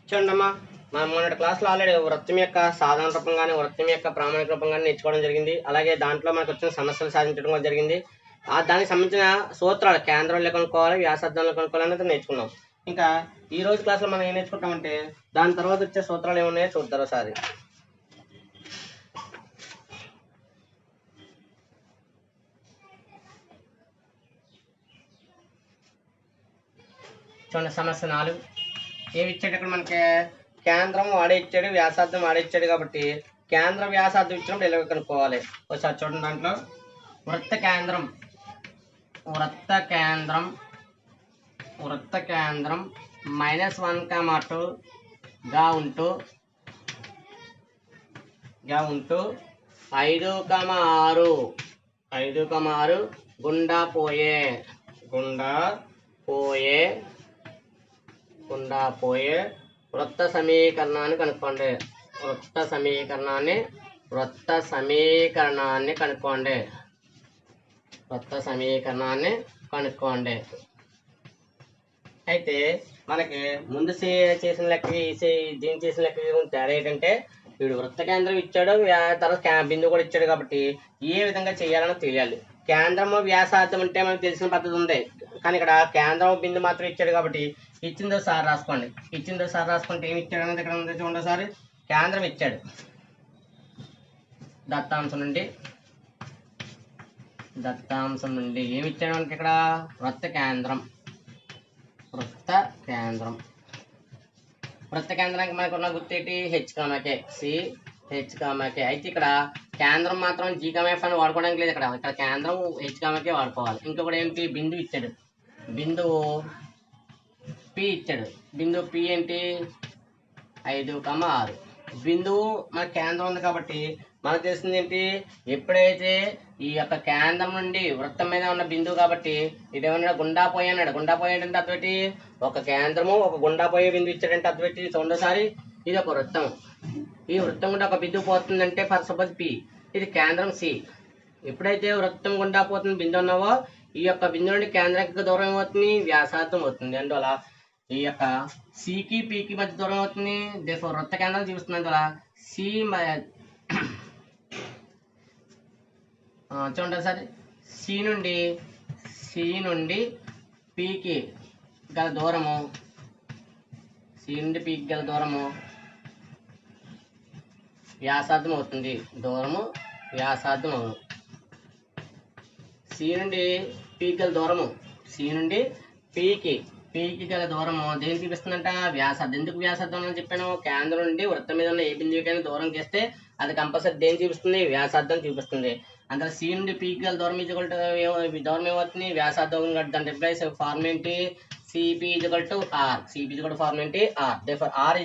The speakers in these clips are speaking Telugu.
చూడండమ్మా, మనం మొన్నటి క్లాస్లో ఆల్రెడీ వృత్తం యొక్క సాధారణ రూపం కానీ వృత్తం యొక్క ప్రామాణిక రూపం కానీ నేర్చుకోవడం జరిగింది. అలాగే దాంట్లో మనకు వచ్చిన సమస్యలు సాధించడం కూడా జరిగింది. దానికి సంబంధించిన సూత్రాలు కేంద్రంలో కనుక్కోవాలి, వ్యాసార్థంలో కనుక్కోవాలి అనేది నేర్చుకున్నాం. ఇంకా ఈ రోజు క్లాస్లో మనం ఏం నేర్చుకుంటామంటే దాని తర్వాత వచ్చే సూత్రాలు ఏమున్నాయో చూద్దాం ఒకసారి. చూడండి, సమస్య 4 ఏమి ఇచ్చాడు ఇక్కడ మనకి? కేంద్రం వాడే ఇచ్చాడు, వ్యాసార్థం వాడే ఇచ్చాడు. కాబట్టి కేంద్ర వ్యాసార్థం ఇచ్చినప్పుడు ఇలా కనుక్కోవాలి. ఒకసారి చూడండి, దాంట్లో వృత్త కేంద్రం -1,2 గా ఉంటూ 5,6 గుండా పోయే వృత్త సమీకరణాన్ని కనుక్కోండి. వృత్త సమీకరణాన్ని కనుక్కోండి. అయితే మనకి ముందు చేసిన లెక్కకి దీన్ని చేసిన లెక్కకి తేడా ఏంటంటే వీడు వృత్త కేంద్రం ఇచ్చాడు, తర్వాత బిందువు కూడా ఇచ్చాడు. కాబట్టి ఏ విధంగా చేయాలని తెలియాలి. కేంద్రము వ్యాసార్థం అంటే మనకు తెలిసిన పద్ధతి ఉంది, కానీ ఇక్కడ కేంద్రం బిందు మాత్రం ఇచ్చాడు. కాబట్టి ఇచ్చిందో సార్ రాసుకోండి. రాసుకుంటే ఏమి ఇచ్చాడు అనేది ఇక్కడ ఉంది చూడండి. ఒకసారి కేంద్రం ఇచ్చాడు, దత్తాంశం నుండి ఏమి ఇచ్చాడు మనకి ఇక్కడ? వృత్త కేంద్రానికి మనకు ఉన్న గుర్తేటి హెచ్,కే. అయితే ఇక్కడ కేంద్రం మాత్రం G,F అని వాడుకోవడానికి లేదు. ఇక్కడ కేంద్రం హెచ్,కే వాడుకోవాలి. ఇంకొకటి ఏంటి? బిందువు ఇచ్చాడు, బిందువు P ఇచ్చాడు. బిందువు P ఏంటి? 5,6. బిందువు మన కేంద్రం ఉంది కాబట్టి మనకు తెలిసింది ఏంటి? ఎప్పుడైతే ఈ యొక్క కేంద్రం నుండి వృత్తం మీద ఉన్న బిందువు కాబట్టి ఇదేమన్నా గుండా పోయే అన్నాడు. గుండా పోయేటంటే అర్థమేంటి? ఒక కేంద్రము ఒక గుండా పోయే బిందువు ఇచ్చాడంటే అర్థమేంటి? రెండోసారి ఇది ఒక వృత్తం, ఈ వృత్తం గుండా ఒక బిందువు పోతుందంటే ఫర్ సపోజ్ P, ఇది కేంద్రం C. ఎప్పుడైతే వృత్తం గుండా పోతున్న బిందువు ఉన్నావో ఈ యొక్క బిందువు నుండి కేంద్రానికి దూరం ఏమవుతుంది? వ్యాసార్థం అవుతుంది. అందువల్ల ఈ యొక్క సికి పికి మధ్య దూరం అవుతుంది. దేశం వృత్త కేంద్రం చూపిస్తుంది. అందువల్ల చూడండి సరే, సి నుండి పికి గల దూరము, వ్యాసార్థం అవుతుంది. వ్యాసార్థం అవును. సి నుండి పికి గల దూరము దేనికి చూపిస్తుందంట? వ్యాసార్థం. ఎందుకు వ్యాసార్థం అని చెప్పాను? కేంద్రం నుండి వృత్తం మీద ఉన్న ఏ బిందువుకైనా దూరం చేస్తే అది కంపల్సరీ దేని చూపిస్తుంది? వ్యాసార్థం చూపిస్తుంది. అందులో సి నుండి పీకి గల దూరం దూరం ఏమవుతుంది? వ్యాసార్థం. దాని రిప్లైస్ ఫార్మ్ ఏంటి? CP =R. ఫార్మ్ ఏంటి? ఆర్. దేర్ఫోర్ R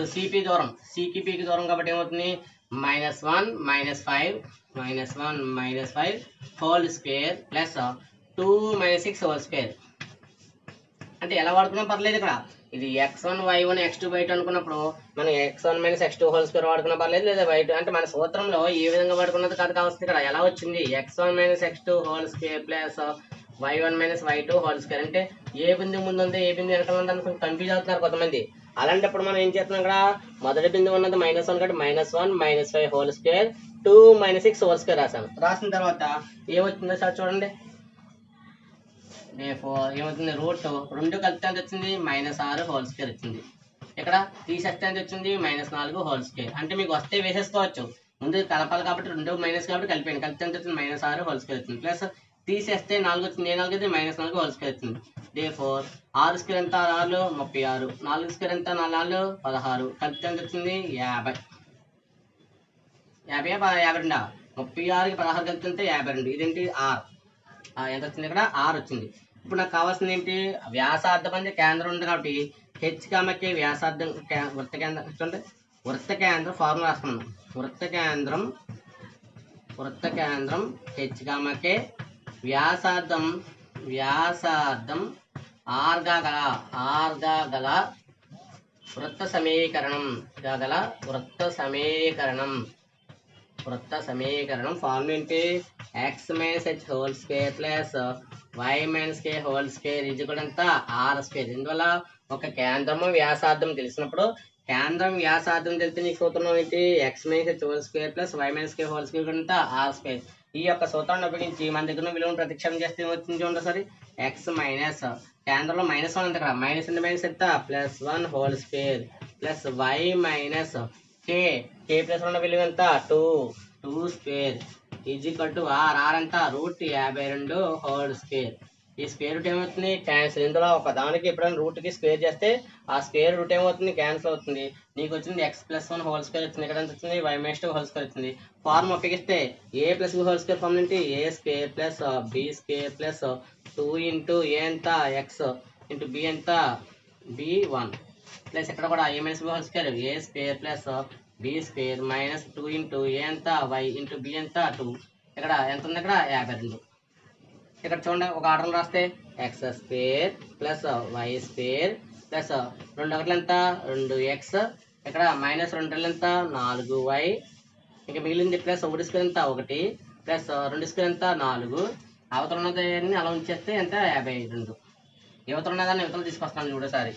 = సిపి దూరం, సికి పికి దూరం. కాబట్టి ఏమవుతుంది? -1 - 5 whole square plus 2 - 6 whole square. అంటే ఎలా వాడుకున్నా పర్లేదు. ఇక్కడ ఇది x1 y1 x2 y2 అనుకున్నప్పుడు మనం x1 - x2 హోల్ స్క్వేర్ వాడుకున్నా పర్లేదు, లేదా y2 అంటే మన సూత్రంలో ఏ విధంగా వాడుకున్నది కాదు కావస్తుంది. ఇక్కడ ఎలా వచ్చింది? x1 - x2 whole square plus y1 - y2 whole square. అంటే ఏ బిందువు ముందు ఉంది, ఏ బిందువు వెనకాల ఉంది అని కొంచెం కన్ఫ్యూజ్ అవుతున్నారు కొంతమంది. అలాంటప్పుడు మనం ఏం చేస్తున్నాం? ఇక్కడ మొదటి బిందువు ఉన్నది -1 కాబట్టి -1 - 5 హోల్ స్క్వేర్ 2 - 6 హోల్ స్క్వేర్ రాసిన తర్వాత ఏమొచ్చిందో సార్ చూడండి. ఏమవుతుంది? రూట్ 2 కలిపితే ఎంత వచ్చింది? -6 హోల్ స్క్వేర్ వచ్చింది. ఇక్కడ తీసేస్తే ఎంత వచ్చింది? -4 హోల్ స్క్వేర్. అంటే మీకు వస్తే వేసేసుకోవచ్చు, ముందు కలపాలి కాబట్టి 2 మైనస్ కాబట్టి కలిపాను. కలిపితే ఎంత వచ్చింది? -6 హోల్ స్క్వేర్ వచ్చింది. ప్లస్ తీసేస్తే 4 వచ్చింది. ఏ 4 అయితే -4 హోల్ స్క్వేర్ వచ్చింది. దేర్ఫోర్ 6 స్క్వేర్ ఎంత? 6 36. 4 స్క్వేర్ ఎంత? 4 16. కలిపితే ఎంత వచ్చింది? 50. 52. 36కి 16 కలిపితే 52. ఇదేంటి? ఆర్. ఎంత వచ్చింది? ఇక్కడ R వచ్చింది. ఇప్పుడు నాకు కావాల్సింది ఏంటి? వ్యాసార్థం అంటే కేంద్రం ఉంది కాబట్టి హెచ్,కే వ్యాసార్థం. వృత్త కేంద్రం చూడండి, వృత్త కేంద్రం ఫార్ములా రాసుకున్నాం. వృత్త కేంద్రం హెచ్,కే వ్యాసార్థం R గా గల వృత్త సమీకరణం ఫార్ములా ఏంటి? x - h whole square plus Y minus K whole square is equal ఎంత ఆర్ స్క్వేర్. ఇందువల్ల ఒక కేంద్రము వ్యాసార్థం తెలిసినప్పుడు కేంద్రం వ్యాసార్థం తెలిస్తే నీకు సూత్రం ఏంటి X minus H whole square plus Y minus K whole square ఎంత ఆర్ స్క్వేర్. ఈ యొక్క సూత్రాన్ని ఉపయోగించి మన దగ్గర ఉన్న విలువను ప్రతిక్షేపం చేస్తే ఏమవుతుంది చూడండి సరే. ఎక్స్ మైనస్ కేంద్రంలో మైనస్ 1 ఉంది ఇక్కడ మైనస్ ఇంటూ మైనస్ ఎంత plus 1 whole square plus Y minus K K plus ఉన్న విలువ ఎంత 2 square is equal to R ఎంత √52 హోల్ స్క్వేర్. ఈ స్క్వేర్ రూట్ ఏమవుతుంది క్యాన్సిల్. ఇందులో ఒక దానికి ఎప్పుడైనా రూట్ కి స్క్వేర్ చేస్తే ఆ స్క్వేర్ రూట్ ఏమవుతుంది క్యాన్సిల్ అవుతుంది. నీకు వచ్చింది x + 1 హోల్ స్క్వేర్ వచ్చింది. ఇక్కడ ఎంత వచ్చింది y - 2 హోల్ స్క్వేర్ వచ్చింది. ఫార్మ్ ఉపయోగిస్తే a + b whole square form ఏంటి a square plus b square plus 2 into a ఎంత x ఇంటూ b ఎంత b1 ప్లస్ ఇక్కడ కూడా a - b whole square a square plus b square minus 2 into a ఎంత y ఇంటూ b ఎంత 2. ఇక్కడ ఎంత ఉంది ఇక్కడ 52. ఇక్కడ చూడండి ఒక ఆర్డర్ రాస్తే X square plus why square plus 2 ఒకటి ఎంత 2x ఇక్కడ మైనస్ 2 ఎంత 4y ఇంకా మిగిలింది ప్లస్ 1 స్క్వేర్ ఎంత 1 ప్లస్ 2 స్క్వేర్ ఎంత 4 అవతల ఉన్నదాన్ని అలా ఉంచేస్తే ఎంత 52. యువతలు ఉన్నదాన్ని యువతలు తీసుకొస్తాను చూడసారి.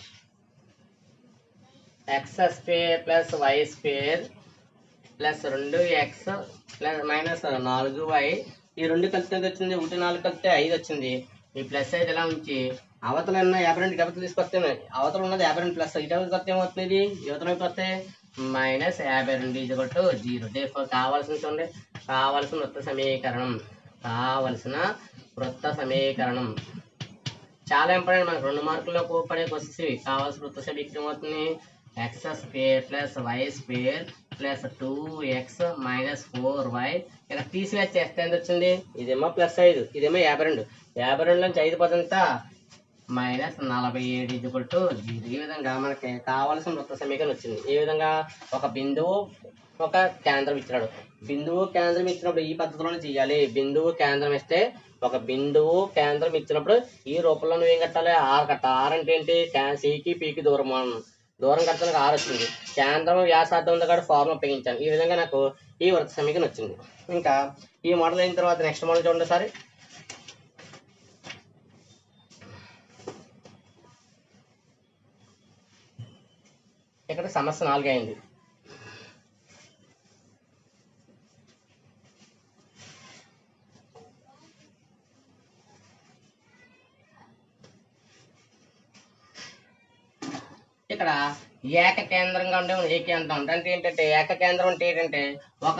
X square plus why square plus 2x plus minus 4y ఈ 2 కలిస్తే ఎంత వచ్చింది 1 4 కలిస్తే 5 వచ్చింది. ఈ ప్లస్ 5 ఇలా ఉంచి అవతల ఉన్న 52 అవతల తీసుకొస్తే అవతల ఉన్నది 52 ప్లస్ ఇటు వస్తే ఏమవుతుంది యువతల వైపు వస్తే minus 52 is equal to 0. Therefore కావాల్సిన చూడండి కావాల్సిన వృత్త సమీకరణం చాలా ఇంపార్టెంట్ మనకు 2 మార్కుల్లో పడే క్వశ్చన్స్ ఇవి. కావాల్సిన వృత్త సమీకరణం అవుతుంది X square plus why square plus 2x minus 4y ఇక్కడ తీసివేసి చేస్తే ఎంత వచ్చింది ఇదేమో ప్లస్ 5 ఇదేమో 52 నుంచి 5% మైనస్ 47 ఈజ్ ఈక్వల్ టు 0. ఈ విధంగా మనకి కావాల్సిన వృత్త సమీకరణం వచ్చింది. ఈ విధంగా ఒక బిందువు ఒక కేంద్రం ఇచ్చినాడు. బిందువు కేంద్రం ఇచ్చినప్పుడు ఈ పద్ధతిలోనే చేయాలి. బిందువు కేంద్రం ఇస్తే ఒక బిందువు కేంద్రం ఇచ్చినప్పుడు ఈ రూపంలో నువ్వు ఏం కట్టాలి ఆర్ కట్టాలి. ఆర్ అంటే ఏంటి సికి పీకి దూరం కట్టడానికి ఆర్ వచ్చింది. కేంద్రం వ్యాసార్థం ఉంది కాబట్టి ఫార్ములా ఉపయోగించాను. ఈ విధంగా నాకు ఈ వృత్త సమీకరణం వచ్చింది. ఇంకా ఈ మోడల్ అయిన తర్వాత నెక్స్ట్ మోడల్ చూడండి సారి. ఇక్కడ సమస్య 4 అయింది. ఇక్కడ ఏకకేంద్రంగా ఉండే ఏకేంద్రం అంటే ఏంటంటే ఏకకేంద్రం అంటే ఏంటంటే ఒక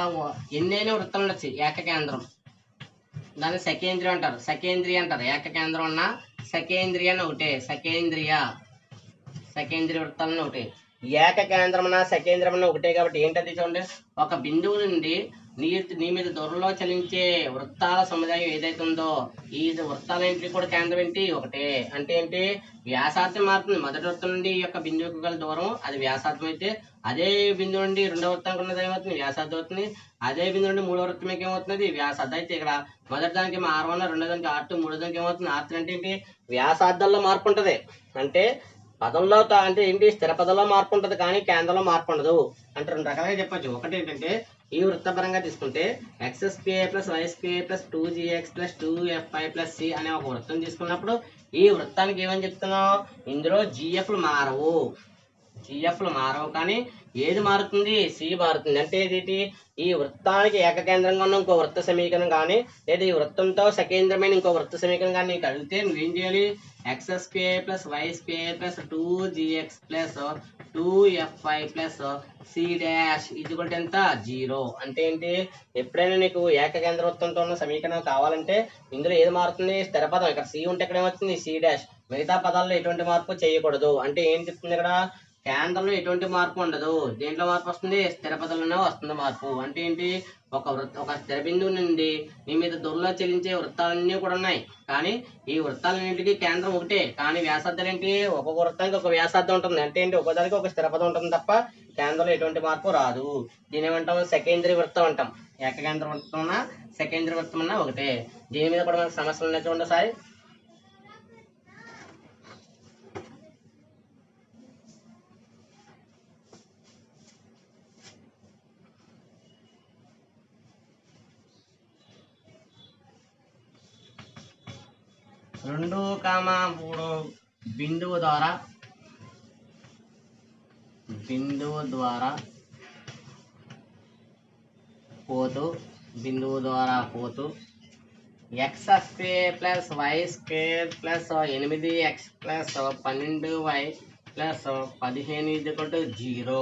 ఎన్నైనా వృత్తం ఉండొచ్చు. ఏకకేంద్రం దాన్ని సకేంద్రియ అంటారు. ఏకకేంద్రం ఉన్న సకేంద్రియ అని ఒకటే సకేంద్రియ వృత్తాలను ఒకటే. ఏకకేంద్రం అన్న సకేంద్రం అన్న ఒకటే కాబట్టి ఏంటది చూడండి ఒక బిందువు నుండి నీ మీద దూరంలో చలించే వృత్తాల సముదాయం ఏదైతే ఉందో ఈ వృత్తాలన్నింటికి కూడా కేంద్రం ఏంటి ఒకటే. అంటే ఏంటి వ్యాసార్థం మారుతుంది. మొదటి వృత్తం నుండి ఈ యొక్క బిందువుకి గల దూరం అది వ్యాసార్థం అయితే అదే బిందువు నుండి రెండవ వృత్తానికి ఉన్నది ఏమవుతుంది వ్యాసార్థం అవుతుంది. అదే బిందువు నుండి మూడవ వృత్తం ఏమవుతుంది వ్యాసార్థం. అయితే ఇక్కడ మొదటి దానికి R1 రెండో దానికి R2 మూడో దానికి ఏమవుతుంది R3. అంటే ఏంటి వ్యాసార్థంలో మార్పు ఉంటుంది. అంటే పదంలో అంటే ఏంటి స్థిర పదంలో మార్పు ఉంటుంది కానీ కేంద్రంలో మార్పు ఉండదు. అంటే 2 రకాలుగా చెప్పచ్చు. ఒకటి ఏంటంటే ఈ వృత్తపరంగా తీసుకుంటే X square plus why square plus 2gx plus 2fy plus c అనే ఒక వృత్తం తీసుకున్నప్పుడు ఈ వృత్తానికి ఏమని చెప్తున్నావు ఇందులో జిఎఫ్లు మారవు కానీ ఏది మారుతుంది సి మారుతుంది. అంటే ఏంటి ఈ వృత్తానికి ఏకకేంద్రంగా ఉన్న ఇంకో వృత్త సమీకరణం కానీ లేదా ఈ వృత్తంతో సకేంద్రమైన ఇంకో వృత్త సమీకరణం కానీ నీకు అడిగితే నువ్వేం చేయాలి X square plus why square plus 2gx plus 2fy plus c dash ఇది కూడా ఎంత 0. అంటే ఏంటి ఎప్పుడైనా నీకు ఏకకేంద్ర వృత్తంతో ఉన్న సమీకరణం కావాలంటే ఇందులో ఏది మారుతుంది స్థిర పదం. ఇక్కడ సి ఉంటే ఇక్కడ ఏమవుతుంది c డాష్. మిగతా పదాల్లో ఎటువంటి మార్పు చేయకూడదు. అంటే ఏం చెప్తుంది ఇక్కడ కేంద్రంలో ఎటువంటి మార్పు ఉండదు. దేంట్లో మార్పు వస్తుంది స్థిర పదంలోనే వస్తుంది మార్పు. అంటే ఏంటి ఒక స్థిర బిందువు నుండి నీ మీద దూరంలో చెల్లించే వృత్తాలన్నీ కూడా ఉన్నాయి కానీ ఈ వృత్తాలన్నింటికి కేంద్రం ఒకటే కానీ వ్యాసార్థం ఏంటి ఒక్కొక్క వృత్తానికి ఒక వ్యాసార్థం ఉంటుంది. అంటే ఏంటి ఒక్కోదానికి ఒక స్థిర పదం ఉంటుంది తప్ప కేంద్రంలో ఎటువంటి మార్పు రాదు. దీని ఏమంటాం సెకండరీ వృత్తం అంటాం. ఏకకేంద్ర వృత్తం అన్నా సెకండరీ వృత్తం అన్నా ఒకటే. దీని మీద కూడా మనకు సమస్యలు ఉన్నాయి చూడండి సాయి. 2,3 బిందువు ద్వారా పోతూ X square plus why square plus 8x plus 12y plus 15 0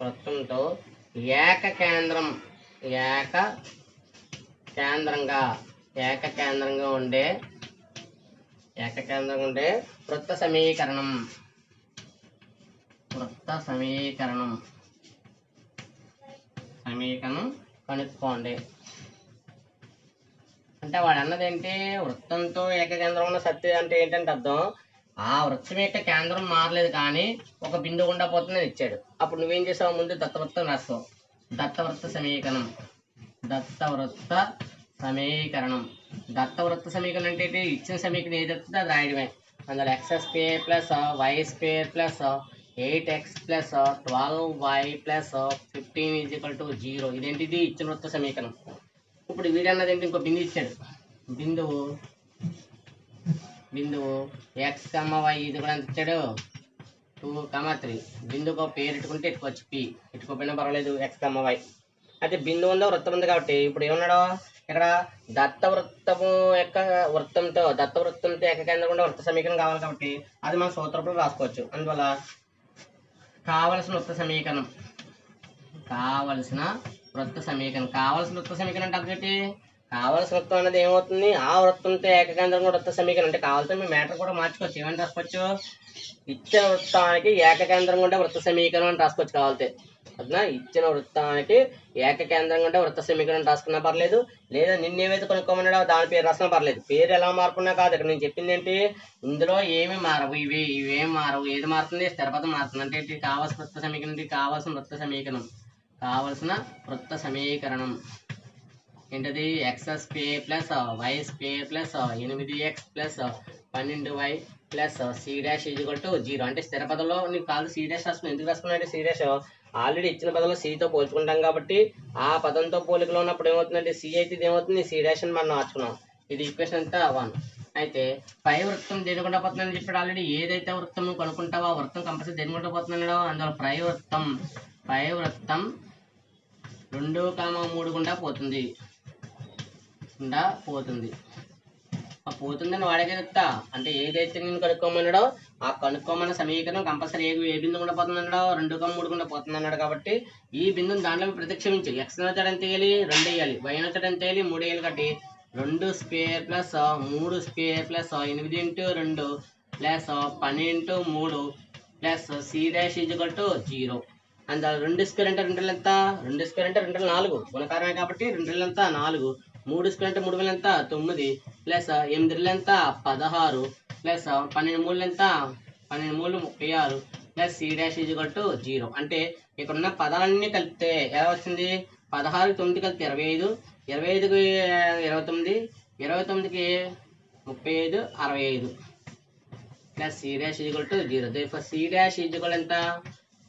వృత్తంతో ఏకకేంద్రంగా ఉండే వృత్త సమీకరణం కనుక్కోండి. అంటే వాడు అన్నది ఏంటి, వృత్తంతో ఏకకేంద్రం ఉన్న సత్య అంటే ఏంటంటే అర్థం, ఆ వృత్తం యొక్క కేంద్రం మారలేదు కానీ ఒక బిందువు గుండా పోతుందని ఇచ్చాడు. అప్పుడు నువ్వేం చేసావు, ముందు దత్తవృత్తం రాస్తావు. దత్తవృత్త సమీకరణం అంటే ఏంటి, ఇచ్చిన సమీకరణం ఏది వస్తుందో అది రాయడమే. అందులో X square plus why square plus 8x plus 12y plus 15 0 ఇదేంటిది ఇచ్చిన వృత్త సమీకరణం. ఇప్పుడు వీడన్నది ఏంటి, ఇంకో బిందువు ఇచ్చాడు. బిందువు x, y ఇది కూడా ఎంత ఇచ్చాడు, 2, 3. బిందువుకు పేరు పెట్టుకుంటే ఎట్టుకోవచ్చు, పి పెట్టుకోకపోయినా పర్వాలేదు, x, y. అయితే బిందువు ఉందో వృత్తం ఉంది కాబట్టి ఇప్పుడు ఏమన్నాడు ఇక్కడ, దత్తవృత్తంతో ఏకకేంద్రం ఉండే వృత్త సమీకరణం కావాలి కాబట్టి అది మనం సూత్రంలో రాసుకోవచ్చు. అందువల్ల కావలసిన వృత్త సమీకరణం అంటే అదేంటి, కావలసిన వృత్తం అనేది ఏమవుతుంది, ఆ వృత్తంతో ఏకకేంద్రంగా వృత్త సమీకరణం. అంటే కావాలంటే మీ మ్యాటర్ కూడా మార్చుకోవచ్చు. ఏమని రాసుకోవచ్చు, ఇచ్చిన వృత్తానికి ఏకకేంద్రంగా ఉండే వృత్త సమీకరణం అని రాసుకోవచ్చు. కావాలంటే అట్లా ఇచ్చిన వృత్తానికి ఏకకేంద్రంగా ఉండే వృత్త సమీకరణం రాసుకున్నా పర్లేదు, లేదా నిన్నేవైతే కొనుక్కోమన్నాడో దాని పేరు రాసినా పర్లేదు. పేరు ఎలా మార్పున్నా కాదు. ఇక్కడ నేను చెప్పింది ఏంటి, ఇందులో ఏమి మారవు, ఇవేం మారవు. ఏది మారుతుంది, స్థిరపదం మారుతుంది. అంటే కావాల్సిన వృత్త సమీకరణం ఏంటది, X square plus why square plus 8x plus 12y ప్లస్ c'=0. అంటే స్థిర పదంలో నీకు కాదు c' రాసుకున్నాను. ఎందుకు రాసుకున్నాడు c', ఆల్రెడీ ఇచ్చిన పదంలో cతో పోల్చుకుంటాం కాబట్టి ఆ పదంతో పోలికలో ఉన్నప్పుడు ఏమవుతుందంటే c అయితే ఇది ఏమవుతుంది, c' అని మనం మార్చుకున్నాం. ఇది ఈక్వేషన్ అంతా 1. అయితే పై వృత్తం దేని గుండా పోతుందని చెప్పాడు ఆల్రెడీ. ఏదైతే వృత్తం కనుక్కుంటావో ఆ వృత్తం కంపల్సరీ దేని గుండా పోతున్నాడో అందులో పై వృత్తం 2,3 గుండా పోతుందని వాడికే చెప్తా. అంటే ఏదైతే నేను కనుక్కోమన్నాడో ఆ కనుక్కోమన్న సమీకరణం కంపల్సరీ ఏ బిందువు గుండా పోతుందన్నాడో 2,3 గుండా పోతుందన్నాడు. కాబట్టి ఈ బిందువుని దాంట్లో ప్రతిక్షేపించు. x నచ్చడం ఎంత వేయాలి, 2 వేయాలి. y నచ్చడం ఎంత వేయాలి, 3 వేయాలి. కాబట్టి 2 square plus 3 square plus 8 × 2 plus 12 × 3 plus c'=0. అందులో 2 స్క్వేర్ అంటే 2 ఎంత, 2 స్క్వేర్ అంటే 2 4 గుణకారమే కాబట్టి 2 ఎంత 4, 3 స్క్వేర్ అంటే 3 ఎంత 9 ప్లస్ 8 ఎంత 16 ప్లస్ 12 ఎంత 36 ప్లస్ c'=0. అంటే ఇక్కడ ఉన్న పదాలన్నీ కలిపితే ఎలా వచ్చింది, 16 9 కలిపితే 25, 25కి 29, 29కి 35, 65 ప్లస్ c'=0. therefore c' ఎంత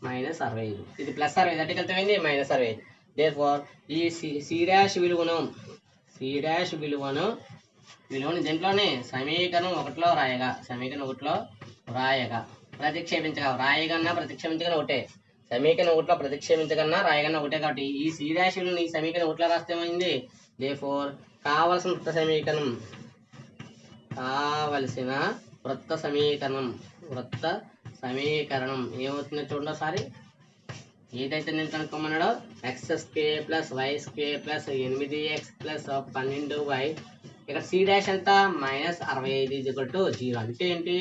-65. ఇది ప్లస్ 65 అంటే కలిపితే -65. therefore ఈ c' విలువను దీంట్లోనే సమీకరణం 1లో రాయగా ప్రతిక్షేపించగా, ప్రతిక్షేపించగా ఒకటే. సమీకరణం 1లో ప్రతిక్షేపించగలనా రాయగలనా ఒకటే. కాబట్టి ఈ c' విలువను ఈ సమీకరణం 1లో రాస్తే ఏమైంది, therefore కావలసిన వృత్త సమీకరణం ఏమవుతుందో చూడండి ఒకసారి. ఏదైతే నేను కనుక్కోమన్నాడో x square plus why square plus 8x plus 12y, ఇక్కడ c' ఎంత -65 అంటే ఏంటి,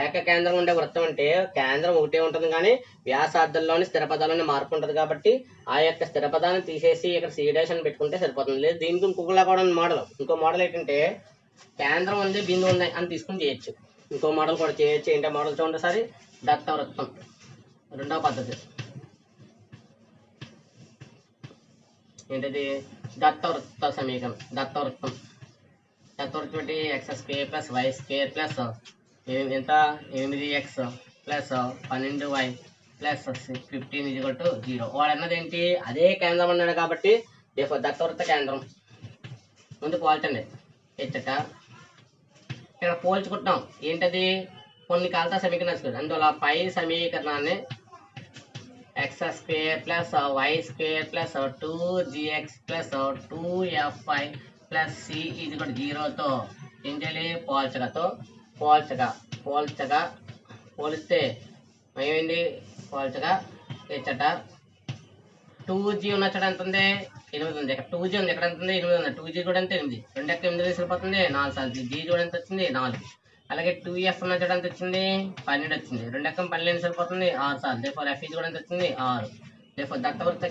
ఏకకేంద్రం ఉండే వృత్తం అంటే కేంద్రం ఒకటే ఉంటుంది కానీ వ్యాసార్థంలోని స్థిర పదాలని మార్పు ఉంటుంది. కాబట్టి ఆ యొక్క స్థిర పదాన్ని తీసేసి ఇక్కడ c' అని పెట్టుకుంటే సరిపోతుంది. లేదు దీనికి ఇంకొకలా కూడా ఇంకో మోడల్ ఏంటంటే కేంద్రం ఉంది బిందువు ఉంది అని తీసుకుని చేయొచ్చు. ఇంకో మోడల్ కూడా చేయొచ్చు. ఏంటో మోడల్ చూడండి ఒకసారి. దత్తవృత్తం రెండవ పద్ధతి ఏంటది, దత్తవృత్త సమీకరణం. దత్తవృత్తం అంటే X square plus why square plus ఎంత 8x plus 12y plus 15 equal to 0. వాడు అన్నది ఏంటి, అదే కేంద్రం అన్నాడు కాబట్టి దత్తవృత్త కేంద్రం ముందు పోల్చండి. ఇచ్చట ఇక్కడ పోల్చుకుంటున్నాం ఏంటది, కొన్ని కాలతా సమీకరణం. అందువల్ల పై సమీకరణాన్ని X square plus why square plus 2gx plus 2fy plus C ఇది కూడా 0తో ఏం చేయాలి, పోలిస్తే ఏమైంది, పోల్చగా ఇచ్చట 2g ఉన్న చోట ఎంత ఉంది, 8 ఉంది. ఇక్కడ 2g ఉంది, ఇక్కడ ఎంత ఉంది, 8 ఉంది. 2g కూడా అంతే 8, 2 ఎక్క 8 తీసుకుపోతుంది 4 సార్లు. g కూడా ఎంత వచ్చింది 4. అలాగే 2f ఉన్న చోట ఎంత వచ్చింది 12 వచ్చింది. 2 ఎక్క 12 సరిపోతుంది 6 సార్లు. దేర్ఫోర్ f కూడా ఎంత వచ్చింది 6. దేర్ఫోర్ దత్తవృత్త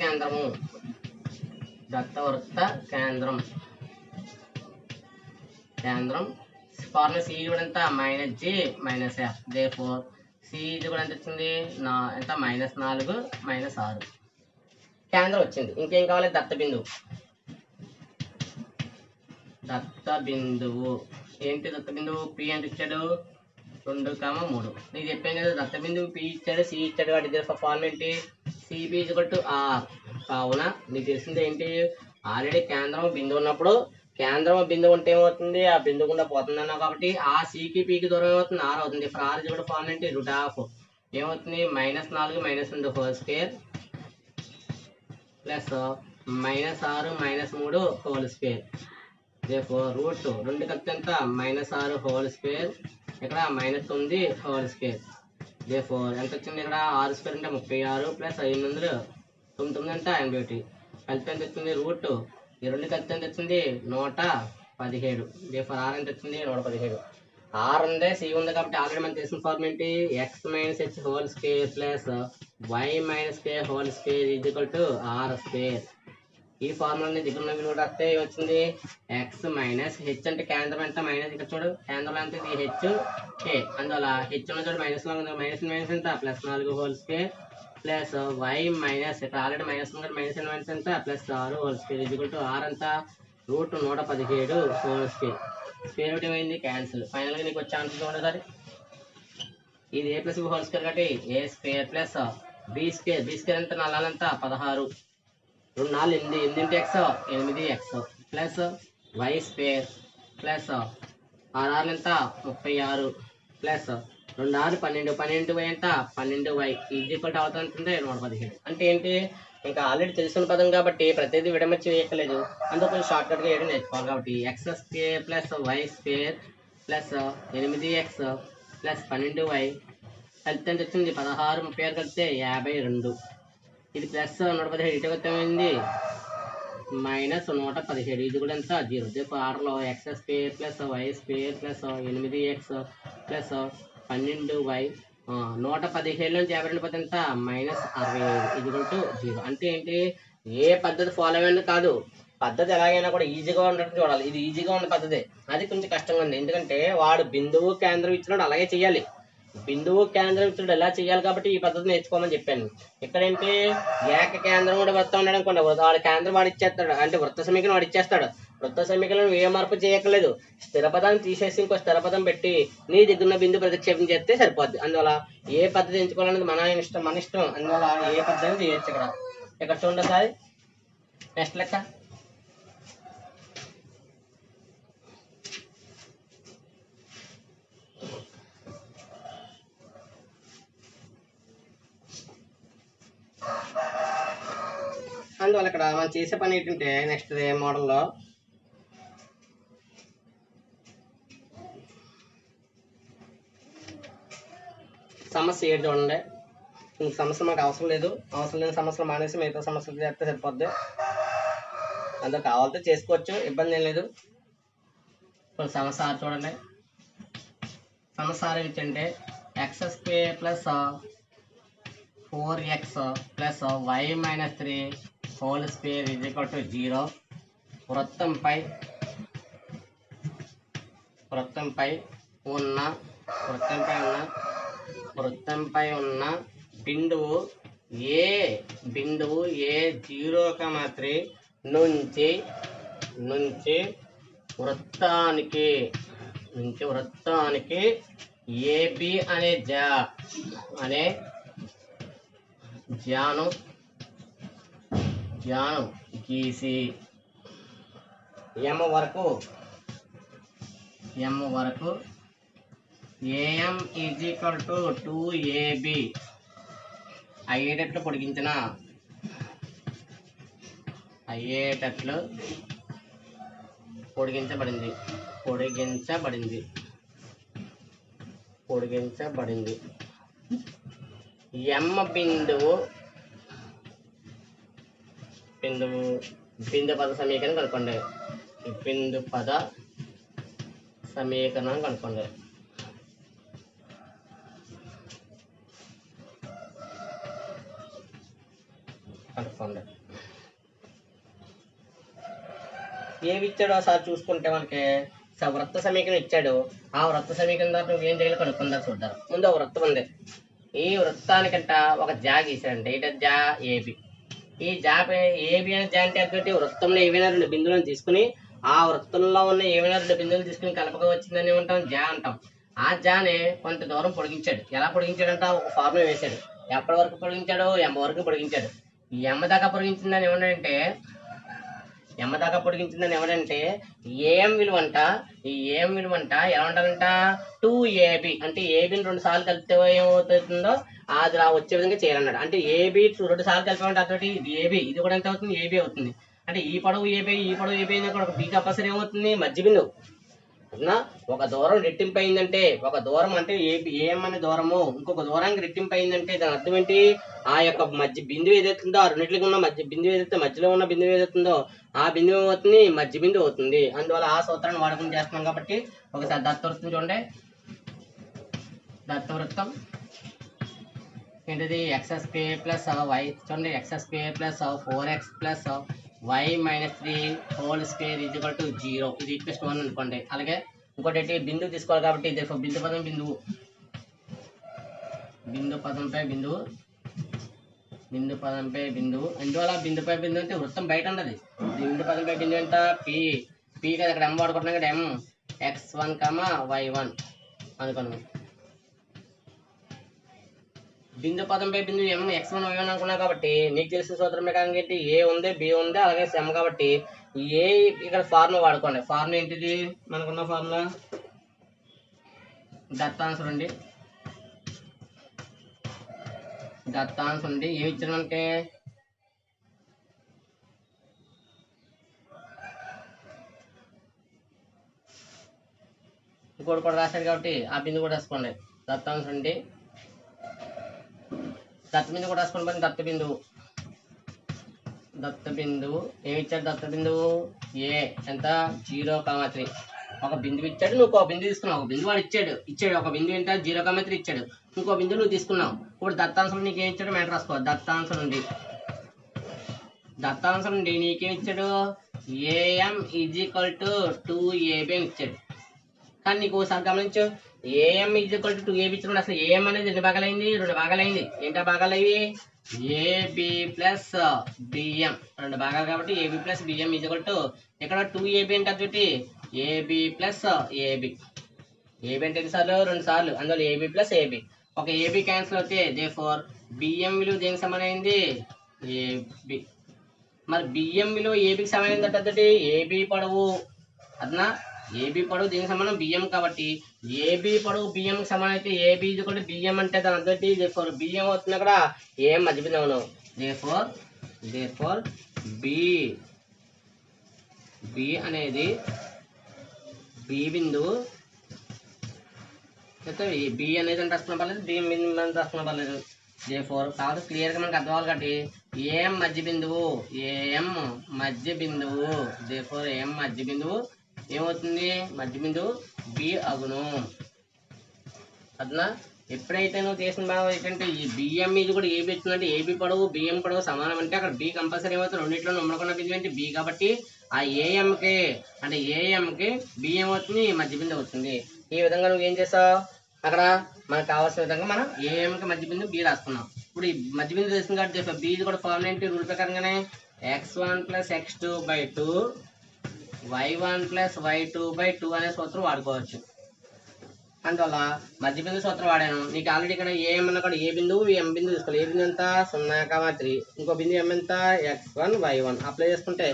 కేంద్రం ఫార్ములా సి కూడా ఎంత -g -f. దేర్ఫోర్ సి కూడా ఎంత వచ్చింది ఎంత -4 -6 కేంద్రం వచ్చింది. ఇంకేం కావాలి, దత్త బిందువు ఏంటి, దత్త బిందువు పి ఎంత ఇచ్చాడు 2, 3. నీకు చెప్పాను కదా, దత్త బిందువు పి ఇచ్చాడు, సి ఇచ్చాడు. వాటి దగ్గర ఫార్ములా ఏంటి, సిబి = r. కావున నీకు తెలిసింది ఏంటి, ఆల్రెడీ కేంద్రం బిందువు ఉన్నప్పుడు, కేంద్రం బిందువు ఉంటే ఏమవుతుంది, ఆ బిందువు గుండా పోతుంది అన్నావు కాబట్టి ఆ సికి పికి దూరం ఏమవుతుంది, r అవుతుంది. ఇప్పుడు r కూడా ఫార్ములా ఏంటి, √, ఏమవుతుంది -4 -2 whole square plus -6 -3 whole square. Therefore root 2 కలిపితే ఎంత -6 హోల్ స్క్వేర్, ఇక్కడ -9 హోల్ స్క్వేర్. దేర్ఫోర్ ఎంత వచ్చింది, ఇక్కడ 6 స్క్వేర్ అంటే 36 ప్లస్ 800 9 అంటే 81. కలిపితే ఎంత వచ్చింది, రూట్ ఈ 2 కలిపితే ఎంత వచ్చింది 117. దేర్ఫోర్ r ఎంత వచ్చింది 117. r ఉంది, సి ఉంది కాబట్టి ఆల్రెడీ మనకు తెలిసిన ఫార్ములా ఏంటి, x - h whole square plus y - k whole square equal to r square. ఈ ఫార్ములాని దగ్గర ఉన్న విలువ రాస్తే వచ్చింది x - h అంటే కేంద్రం ఎంత మైనస్, ఇక్కడ చూడు కేంద్రం ఎంత ఇది h k. అందువల్ల h ఉన్న చోట మైనస్ లో ఉంది, మైనస్ ఎంత +4 హోల్ స్క్వేర్ ప్లస్ y - ఇక్కడ ఆల్రెడీ మైనస్ ఉంది, మైనస్ ఎంత +6 whole square equal to r ఎంత √117 హోల్ స్క్వేర్. స్క్వేర్ రూట్ ఏమైంది, క్యాన్సిల్. ఫైనల్ గా నీకు వచ్చే ఆన్సర్ చూడండి సార్, ఇది a + b హోల్ స్క్వేర్ కాబట్టి a square plus b square ఎంత 4 ఎంత 16, 2 4 8 8 x 8x plus y square plus r ఎంత 36 ప్లస్ 2 6 12 12y ఎంత 12y ఈక్వల్ అవుతుంది 117. అంటే ఏంటి, ఇంకా ఆల్రెడీ తెలిసిన పదం కాబట్టి ప్రతిదీ విడమర్చి వేయక్కలేదు, అందులో కొంచెం షార్ట్ కట్గా వేయడం నేర్చుకోవాలి. కాబట్టి x square plus y square plus 8x plus 12y కలిపితే ఎంత వచ్చింది 16 36 కలిపితే 52. ఇది ప్లస్ 117 ఇటు వస్తేమైంది -117. ఇది కూడా ఎంత 0. దేర్ఫోర్ ఆర్లో x square plus y square plus 8x plus 12y 117 నుంచి 52 పోతే ఎంత -65 ఇది కూడా 0. అంటే ఏంటి, ఏ పద్ధతి ఫాలో అయ్యేది కాదు, పద్ధతి ఎలాగైనా కూడా ఈజీగా ఉన్నట్టు చూడాలి. ఇది ఈజీగా ఉన్న పద్ధతి, అది కొంచెం కష్టంగా ఉంది. ఎందుకంటే వాడు బిందువు కేంద్రం ఇచ్చినప్పుడు అలాగే చేయాలి, బిందువు కేంద్రం ఇచ్చినప్పుడు ఎలా చేయాలి కాబట్టి ఈ పద్ధతి నేర్చుకోమని చెప్పాను. ఇక్కడ ఏంటి, ఏక కేంద్రం కూడా వృత్తం ఉన్నాడు అనుకోండి, వాడు కేంద్రం వాడు ఇచ్చేస్తాడు, అంటే వృత్త సమీకరణం వాడు ఇచ్చేస్తాడు. వృత్త సమీకరణం ఏ మార్పు చేయక్కర్లేదు, స్థిర పదాన్ని తీసేసి ఇంకో స్థిర పదం పెట్టి నీ దగ్గర బిందు ప్రతిక్షేపం చేస్తే సరిపోద్ది. అందువల్ల ఏ పద్ధతి ఎంచుకోవాలనేది మన ఇష్టం. అందువల్ల ఏ పద్ధతి చేయొచ్చు. ఇక్కడ చూడండి సార్, నెక్స్ట్ లెక్క అందువల్ల ఇక్కడ మనం చేసే పని ఏంటంటే, నెక్స్ట్ మోడల్లో సమస్య ఏంటి చూడండి. ఇంక సమస్య మాకు అవసరం లేదు, అవసరం లేని సమస్యలు మానేసి మిగతా సమస్యలు చేస్తే సరిపోద్ది. అందులో కావాలంటే చేసుకోవచ్చు, ఇబ్బంది ఏం లేదు. ఇప్పుడు సమస్య చూడండి. సమస్య ఏంటంటే x square plus 4x plus y - 3 whole square equal to 0. వృత్తంపై ఉన్న బిందువు ఏ 0,3 నుంచి వృత్తానికి AB అనే జాను గీసి ఎం వరకు AM is equal to 2AB అయ్యేటట్లు పొడిగించబడింది ఎం బిందువు పద సమీకరణం కనుక్కోండి. బిందు పద సమీకరణం కనుక్కోండి. ఏవి ఇచ్చాడో ఒకసారి చూసుకుంటే మనకి వృత్త సమీకరణం ఇచ్చాడు. ఆ వృత్త సమీకరణం ద్వారా నువ్వు ఏం చేయాలి కనుక్కుందా చూద్దాం. ముందు ఒక వృత్తం ఉంది. ఈ వృత్తానికంట ఒక జా గీసాడంటే ఏంటంటే జా ఏబి. ఈ జా ఏబి అనే జా అంటే అటువంటి వృత్తంలో ఏవైనా 2 బిందువులను తీసుకుని ఆ వృత్తంలో ఉన్న ఏవైనా 2 బిందువులు తీసుకుని కలపగా వచ్చిందని ఏమంటాం జా అంటాం. ఆ జాని కొంత దూరం పొడిగించాడు. ఎలా పొడిగించాడంట ఒక ఫార్ములా వేశాడు. ఎప్పటి వరకు పొడిగించాడు? ఎం వరకు పొడిగించాడు. ఈ ఎం దాకా పొడిగించిందని ఏమంటే ఏఎం విలువంట ఎలా ఉండాలంట 2AB అంటే ఏబిని 2 సార్లు కలిపితే ఏమవుతుందో అది వచ్చే విధంగా చేయాలన్నాడు. అంటే ఏబి 2 సార్లు కలిపామంటే అతోటి ఇది ఏబి, ఇది కూడా ఎంత అవుతుంది ఏబి అవుతుంది. అంటే ఈ పొడవు ఏబి అయినా కూడా ఒక బి కంపల్సరీ ఏమవుతుంది మధ్య బిందువు. ఒక దూరం రెట్టింపు అయిందంటే ఒక దూరం అంటే ఏఎం అనే దూరము ఇంకొక దూరానికి రెట్టింపు అయిందంటే దాని అర్థం ఏంటి? ఆ యొక్క మధ్య బిందువు ఏదైతుందో ఆ రెండింటికి ఉన్న మధ్య బిందువు ఏదైతే మధ్యలో ఉన్న బిందువు ఏదైతుందో ఆ బిందువు అవుతుంది మధ్య బిందువు అవుతుంది. అందువల్ల ఆ సూత్రాన్ని వాడుకుని చేస్తున్నాం కాబట్టి ఒకసారి దత్తవృత్తం చూడండి. దత్తవృత్తం ఏంటిది? x² + y చూడండి. x² + 4x + y - 3 whole square = 0. ఇది ఈక్వేషన్ 1 అనుకోండి. అలాగే ఇంకోటి ఏంటి బిందువు తీసుకోవాలి కాబట్టి ఇది బిందు పదంపై బిందువు. అందువల్ల బిందుపై బిందువు అంటే వృత్తం బయట ఉన్నది. బిందు పదంపై బిందువు ఎంత పి కదా. ఇక్కడ ఎం వాడుకుంటున్నాం కదా. m x1, y1 అనుకున్నాం. బిందు పదంపై బిందువు m x1 y1 అనుకున్నాం కాబట్టి నీకు తెలిసిన సూత్రం ప్రకారం ఏంటి? ఏ ఉంది, బి ఉంది, అలాగే m కాబట్టి ఏ ఇక్కడ ఫార్ములా వాడుకోండి. ఫార్ములా ఏంటిది? మనకున్న ఫార్ములా దత్తాంశం ఉండి ఏమి ఇచ్చాడంటే ఇంకోటి కూడా రాశాడు కాబట్టి ఆ బిందు కూడా రాసుకోండి. దత్తాంశం ఉండి దత్త బిందువు కూడా రాసుకోండి. దత్త బిందువు ఏమి ఇచ్చాడు? దత్త బిందువు ఏ ఎంత 0,3 ఒక బిందువు ఇచ్చాడు. నువ్వు ఒక బిందువు తీసుకున్నావు. ఒక బిందువు వాడు ఇచ్చాడు. ఒక బిందువు ఎంత 0,3 ఇచ్చాడు. ఇంకో బిందువు నువ్వు తీసుకున్నావు. ఇప్పుడు దత్తాంశం నీకు ఏమి ఇచ్చాడు మ్యాటర్ రాసుకో. దత్తాంశం నుండి నీకేమి ఇచ్చాడు? AM is equal to 2AB అని ఇచ్చాడు. కానీ నీకు ఒకసారి గమనించు, AM is equal to 2AB ఇచ్చినప్పుడు అసలు ఏఎం అనేది 2 భాగాలైంది. ఏంటా భాగాలు అవి? ఏబి ప్లస్ బిఎం 2 భాగాలు కాబట్టి AB plus BM is equal to ఇక్కడ 2AB అంటే అదొకటి ఏబి ప్లస్ ఏబి. ఏబి అంటే ఎన్నిసార్లు? 2 సార్లు. అందులో ఏబి ప్లస్ ఏబి. ఒక ఏబి క్యాన్సిల్ అవుతే దేర్ఫోర్ బిఎం విలువ దేనికి సమానమైంది? ఏబి. మరి బిఎం విలువ ఏబికి సమానమైంది అంటే అదొకటి ఏబి పొడవు. అదనా ఏబి పొడవు దీనికి సమానం బిఎం కాబట్టి ఏబి పొడవు బిఎం సమానం అయితే ఏబి కూడా బిఎం అంటే దాని అర్థం దేర్ఫోర్ బిఎం అవుతుంది అక్కడ ఏం మధ్య బిందువు అవును. దేర్ఫోర్ బి అనేది బి బిందువు. బి అనేది అంటే రాసుకున్న పర్లేదు, బి బిందువు అని రాసుకున్న పర్లేదు. దేర్ఫోర్ కాదు క్లియర్గా మనకు అర్థం అవ్వాలి కాబట్టి ఏం మధ్య బిందువు. దేర్ఫోర్ ఏం మధ్య బిందువు ఏమవుతుంది? మధ్య బిందువు బి అగును. అదనా ఎప్పుడైతే నువ్వు చేసిన భాగం ఏంటంటే ఈ బిఎం ఇది కూడా ఏబి వచ్చిందంటే ఏబి పొడవు బిఎం పొడవు సమానం అంటే అక్కడ బి కంపల్సరీ ఏమవుతుంది? రెండింటిలో నమ్మకన్న బిందువు అంటే బి కాబట్టి ఆ ఏఎంకి బిఎం అవుతుంది, మధ్య బిందువు అవుతుంది. ఈ విధంగా నువ్వు ఏం చేసావు? అక్కడ మనకు కావాల్సిన విధంగా మనం ఏఎంకి మధ్య బిందువు బి రాసుకున్నాం. ఇప్పుడు ఈ మధ్య బిందువు చేస్తుంది కాబట్టి బి కూడా ఫార్ములా ఏంటి? రూల్ ప్రకారంగానే x1 + x2/2 y1 + y2/2 అనే సూత్రం వాడుకోవచ్చు. అందువల్ల మధ్య బిందు సూత్రం వాడాను. నీకు ఆల్రెడీ ఇక్కడ ఏమన్నా కూడా ఏ బిందువు ఎం బిందువు తీసుకోవాలి. ఏ బిందు ఎంత 0,3, ఇంకో బిందు ఎం ఎంత x1 y1 అప్లై చేసుకుంటే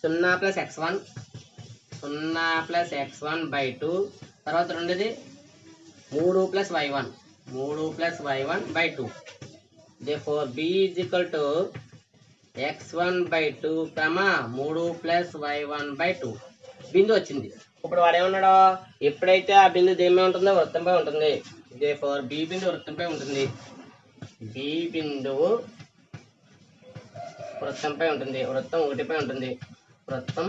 0 + x1 0 + x1/2 తర్వాత రెండోది 3 + y1 3 + y1/2. therefore b is equal to x1/2, 3 + y1/2 బిందు వచ్చింది. ఇప్పుడు వాడు ఏమన్నాడు, ఎప్పుడైతే ఆ బిందు దేని మీద ఉంటుందో వృత్తంపై ఉంటుంది. therefore b బిందు వృత్తంపై ఉంటుంది. b బిందువు వృత్తంపై ఉంటుంది. వృత్తం 1పై ఉంటుంది. వృత్తం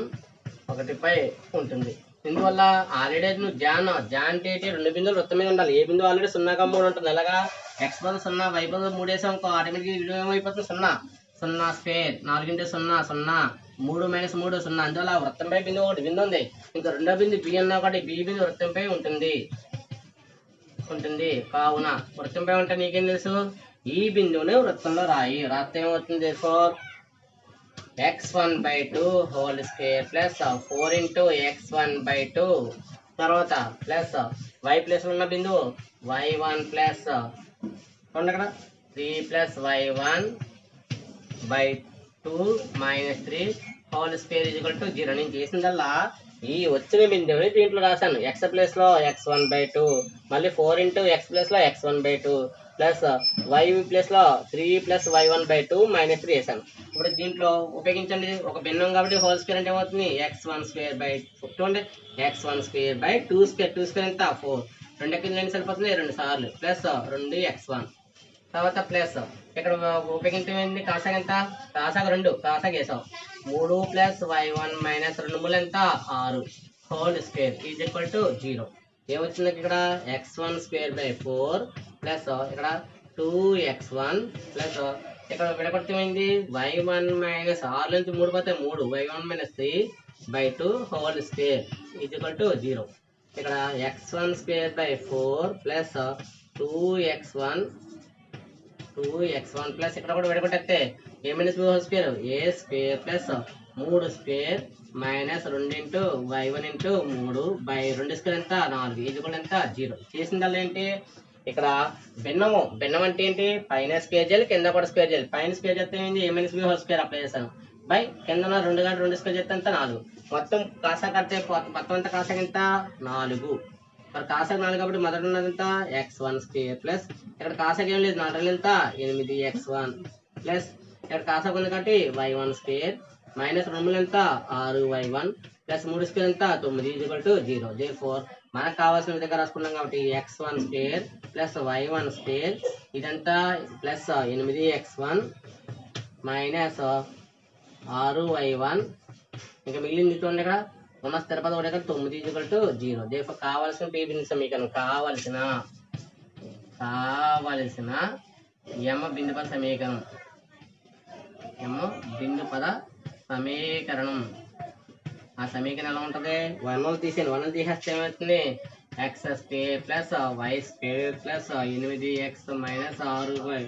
1పై ఉంటుంది. ఇందువల్ల ఆల్రెడీ నువ్వు జాన్ అంటే రెండు బిందువులు వృత్తం మీద ఉండాలి. ఏ బిందువు ఆల్రెడీ 0,3 ఉంటుంది. అలాగా x బదులు 0 y బదులు 3 వేసాం అనుకో, ఆటోమేటిక్గా వీడియో ఏమైపోతుంది 0 0² 4 × 0 0 3 - 3 0. అందువల్ల వృత్తంపై బిందువు ఒకటి బిందు ఉంది. ఇంకా రెండో బిందు బి అన్నా ఒకటి బి బిందు వృత్తంపై ఉంటుంది. కావున వృత్తంపై ఉంటే నీకేం తెలుసు, ఈ బిందువుని వృత్తంలో రాస్తే ఏమవుతుంది, x1/2 whole square plus 4 × x1/2 తర్వాత ప్లస్ y ప్లస్ ఉన్న బిందువు y1 ప్లస్ అక్కడ 3 + y1/2 - 3 హోల్ స్క్వేర్ = 0. నేను చేసిందల్లా ఈ వచ్చిన బిందువుని దీంట్లో రాశాను. x ప్లస్ లో x1/2 మళ్ళీ 4 × x ప్లస్ లో x1/2 ప్లస్ y ప్లస్ లో 3 + y1/2 - 3 వేసాను. ఇప్పుడు దీంట్లో ఉపయోగించండి, ఒక భిన్నం కాబట్టి హోల్ స్క్వేర్ అంటే ఏమవుతుంది x1² అంటే x1²/2². 2² ఎంత 4, 2 కింద సరిపోతుంది 2 సార్లు ప్లస్ 2x1 తర్వాత ప్లస్ ఇక్కడ ఉపయోగించండి. కాసాగ ఎంత, కాసాగ 2 కాసాగ వేసావు 3 + y1 - 2 3 ఎంత 6 హోల్ స్క్వేర్ = 0. ఏమొచ్చింది ఇక్కడ x1²/4 ప్లస్ ఇక్కడ 2x1 ప్లస్ ఇక్కడ విడగొట్టమైంది y1 - 6 నుంచి 3 పోతే 3 y1 - 3/2 హోల్ స్క్వేర్ = 0. ఇక్కడ x1²/4 ప్లస్ 2x1 ప్లస్ ఇక్కడ కూడా విడగొట్టేస్తే a - b whole square a² plus 3² - 2 × y1 × 3/2² ఎంత 4 ఎంత 0. చేసిందల్లా ఏంటి, ఇక్కడ భిన్నం అంటే ఏంటి, పైన స్క్వేర్ చేయాలి కింద కూడా స్క్వేర్ చేయాలి. పైన స్క్వేర్ చేస్తే ఏంటి a - b whole square apply చేస్తాను బై కింద 2 × 2 స్క్వేర్ చేస్తే ఎంత 4 మొత్తం కాసా కడితే మొత్తం అంతా కాసాక ఎంత 4. మరి కాసాక 4 కాబట్టి మొదట ఉన్నది ఎంత x1² ప్లస్ ఇక్కడ కాసాక ఏం లేదు 4 ఎంత 8x1 ప్లస్ ఇక్కడ కాసాక ఉంది కాబట్టి y1² మైనస్ 2 ఎంత 6y1 ప్లస్ 3² ఎంత 9 = 0. therefore మనకు కావాల్సిన విధంగా రాసుకున్నాం కాబట్టి x1² ప్లస్ y1² ఇదంతా ప్లస్ 8x1 మైనస్ 6y1 ఇంకా మిగిలింది చూడండి, ఇక్కడ ఉన్న స్థిర పదం ఒకటి 9 = 0. therefore కావాల్సిన p బిందు సమీకరణం కావాల్సిన m బిందు పద సమీకరణం ఆ సమీకరణం ఎలా ఉంటుంది, 1 తీసేస్తే ఏమవుతుంది x² plus y² plus 8x minus 6y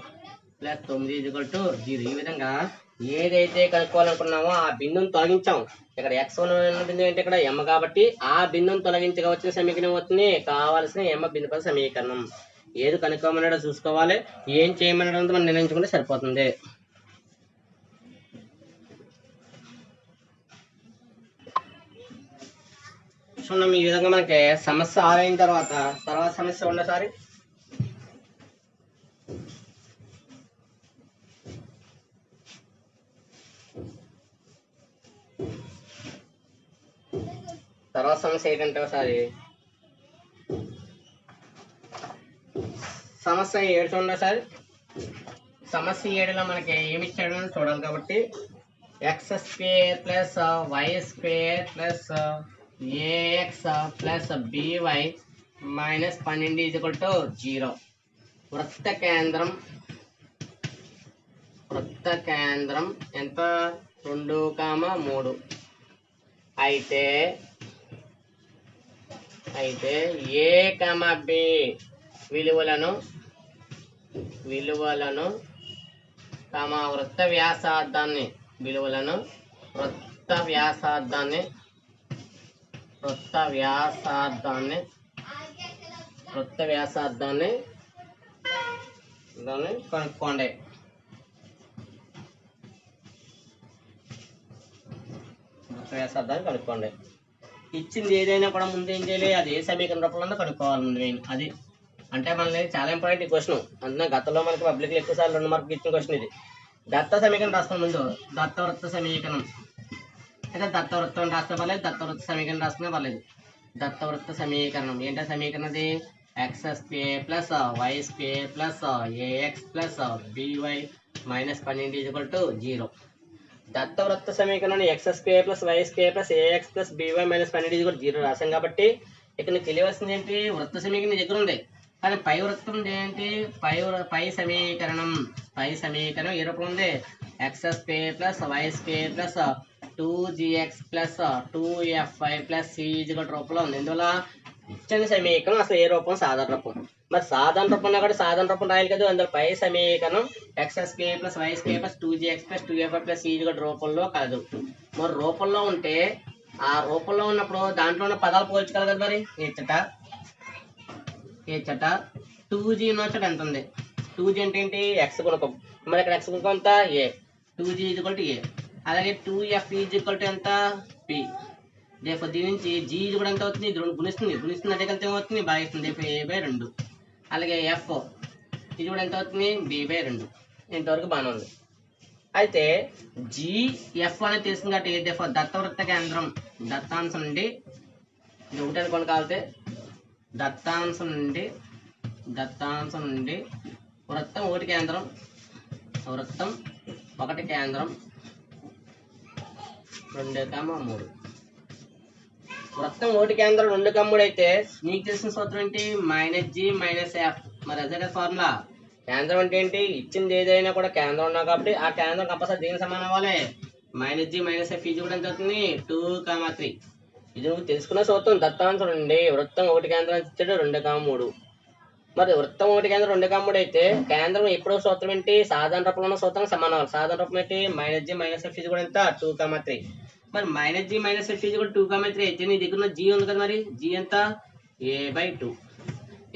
plus 9 = 0. ఈ విధంగా ఏదైతే కనుక్కోవాలనుకున్నామో ఆ బిందువును తొలగించాం. ఇక్కడ x1 బిందువు ఏంటి ఇక్కడ m కాబట్టి ఆ బిందువును తొలగించగా వచ్చిన సమీకరణం అవుతుంది కావాల్సిన m బిందు పద సమీకరణం. ఏది కనుక్కోమన్నాడో చూసుకోవాలి, ఏం చేయమన్నాడో మనం నిర్ణయించుకుంటే సరిపోతుంది. చూడండి ఈ విధంగా మనకి సమస్య ఆరైన తర్వాత సమస్య ఉండసారి తర్వాత సమస్య ఏంటంటే ఒకసారి సమస్య 7 చూడండి సార్. సమస్య 7లో మనకి ఏమి ఇచ్చాడు చూడాలి కాబట్టి x² plus y² plus ax plus by minus 12 = 0. వృత్త కేంద్రం ఎంత 2, 3 అయితే a, b విలువలను వృత్త వ్యాసార్థాన్ని వృత్త వ్యాసార్థాన్ని కనుక్కోండి. వృత్త వ్యాసార్థాన్ని కనుక్కోండి. ఇచ్చింది ఏదైనా కూడా ముందు ఏం చేయాలి, అది ఏ సమీకరణ రూపంలో కనుక్కోవాలి ముందు మెయిన్ అది. అంటే మనకి చాలా ఇంపార్టెంట్ ఈ క్వశ్చన్. అందులో గతంలో మనకి పబ్లిక్లో ఎక్కువ సార్లు 2 మార్కులు ఇచ్చిన క్వశ్చన్ ఇది. దత్త సమీకరణం రాస్తాం ముందు. దత్తవృత్త సమీకరణం అయితే దత్తవృత్తం రాస్తే పర్లేదు, దత్తవృత్త సమీకరణం రాసుకునే పర్లేదు. దత్తవృత్త సమీకరణం ఏంటో సమీకరణం అది x² + y² + ax + by - 12 = 0. దత్తవృత్త సమీకరణాన్ని x² + y² + ax + by - 12 = 0 రాసాం కాబట్టి ఇక్కడ నీకు తెలియవలసింది ఏంటి, వృత్త సమీకరణం దగ్గర ఉంది. కానీ పై వృత్తం ఏంటి, పై సమీకరణం ఏ రూపంలో ఉంది, x² + y² + 2gx + 2fy + c = రూపంలో ఉంది. ఇందువల్ల ఇచ్చిన సమీకరణం అసలు ఏ రూపం, సాధారణ రూపం. మరి సాధారణ రూపంలో కూడా సాధారణ రూపం రాయాలి కదా. అందులో పై సమీకరణం x² + y² + 2gx + 2fy + c = రూపంలో కాదు. మరి రూపంలో ఉంటే ఆ రూపంలో ఉన్నప్పుడు దాంట్లో ఉన్న పదాలు పోల్చుకోవాలి కదా. మరి ఏ చట 2g ఉన్న చోట ఎంత ఉంది, 2g అంటే ఏంటి, x గుణకం. మరి ఇక్కడ x గుణకం ఎంత, a, 2g = a. అలాగే 2f ఎంత, p. దేఫర్ దీని నుంచి g కూడా ఎంత అవుతుంది, ఇది 2 గుణిస్తుంది అంటే కలిపితే ఏమవుతుంది, భాగిస్తుంది. a/2. అలాగే f ఇది కూడా ఎంత అవుతుంది, b/2. ఇంతవరకు బాగానే ఉంది. అయితే gf అనేది తెలిసింది కాబట్టి దేఫర్ దత్తవృత్త కేంద్రం దత్తాంశం నుండి ఇది ఒకటి అనుకోండి కావాలంటే దత్తాంశం నుండి వృత్తం 1 కేంద్రం 2,3. వృత్తం 1 కేంద్రం 2,3 అయితే నీకు తెలిసిన సూత్రం ఏంటి, -g - f. మరి అదే ఫార్ములా. కేంద్రం అంటే ఏంటి, ఇచ్చింది ఏదైనా కూడా కేంద్రం ఉన్నా కాబట్టి ఆ కేంద్రం కంపల్సరీ దీనికి సమానం అవ్వాలి. -g - f ఇది కూడా ఎంత అవుతుంది, 2,3. ఇది నువ్వు తెలుసుకున్న సూత్రం. దత్తాంశం నుండి వృత్తం 1 కేంద్రం ఇచ్చాడు 2,3. మరి వృత్తం 1 కేంద్రం 2,3 అయితే కేంద్రం ఎప్పుడో సూత్రం ఏంటి, సాధారణ రూపంలో ఉన్న సూత్రం సమానం. సాధారణ రూపం ఏంటి, -g - f ఇది కూడా ఎంత, 2,3. మరి -g - f ఇది కూడా 2,3 అయితే నీ దగ్గర ఉన్న g ఉంది కదా, మరి g ఎంత, a/2.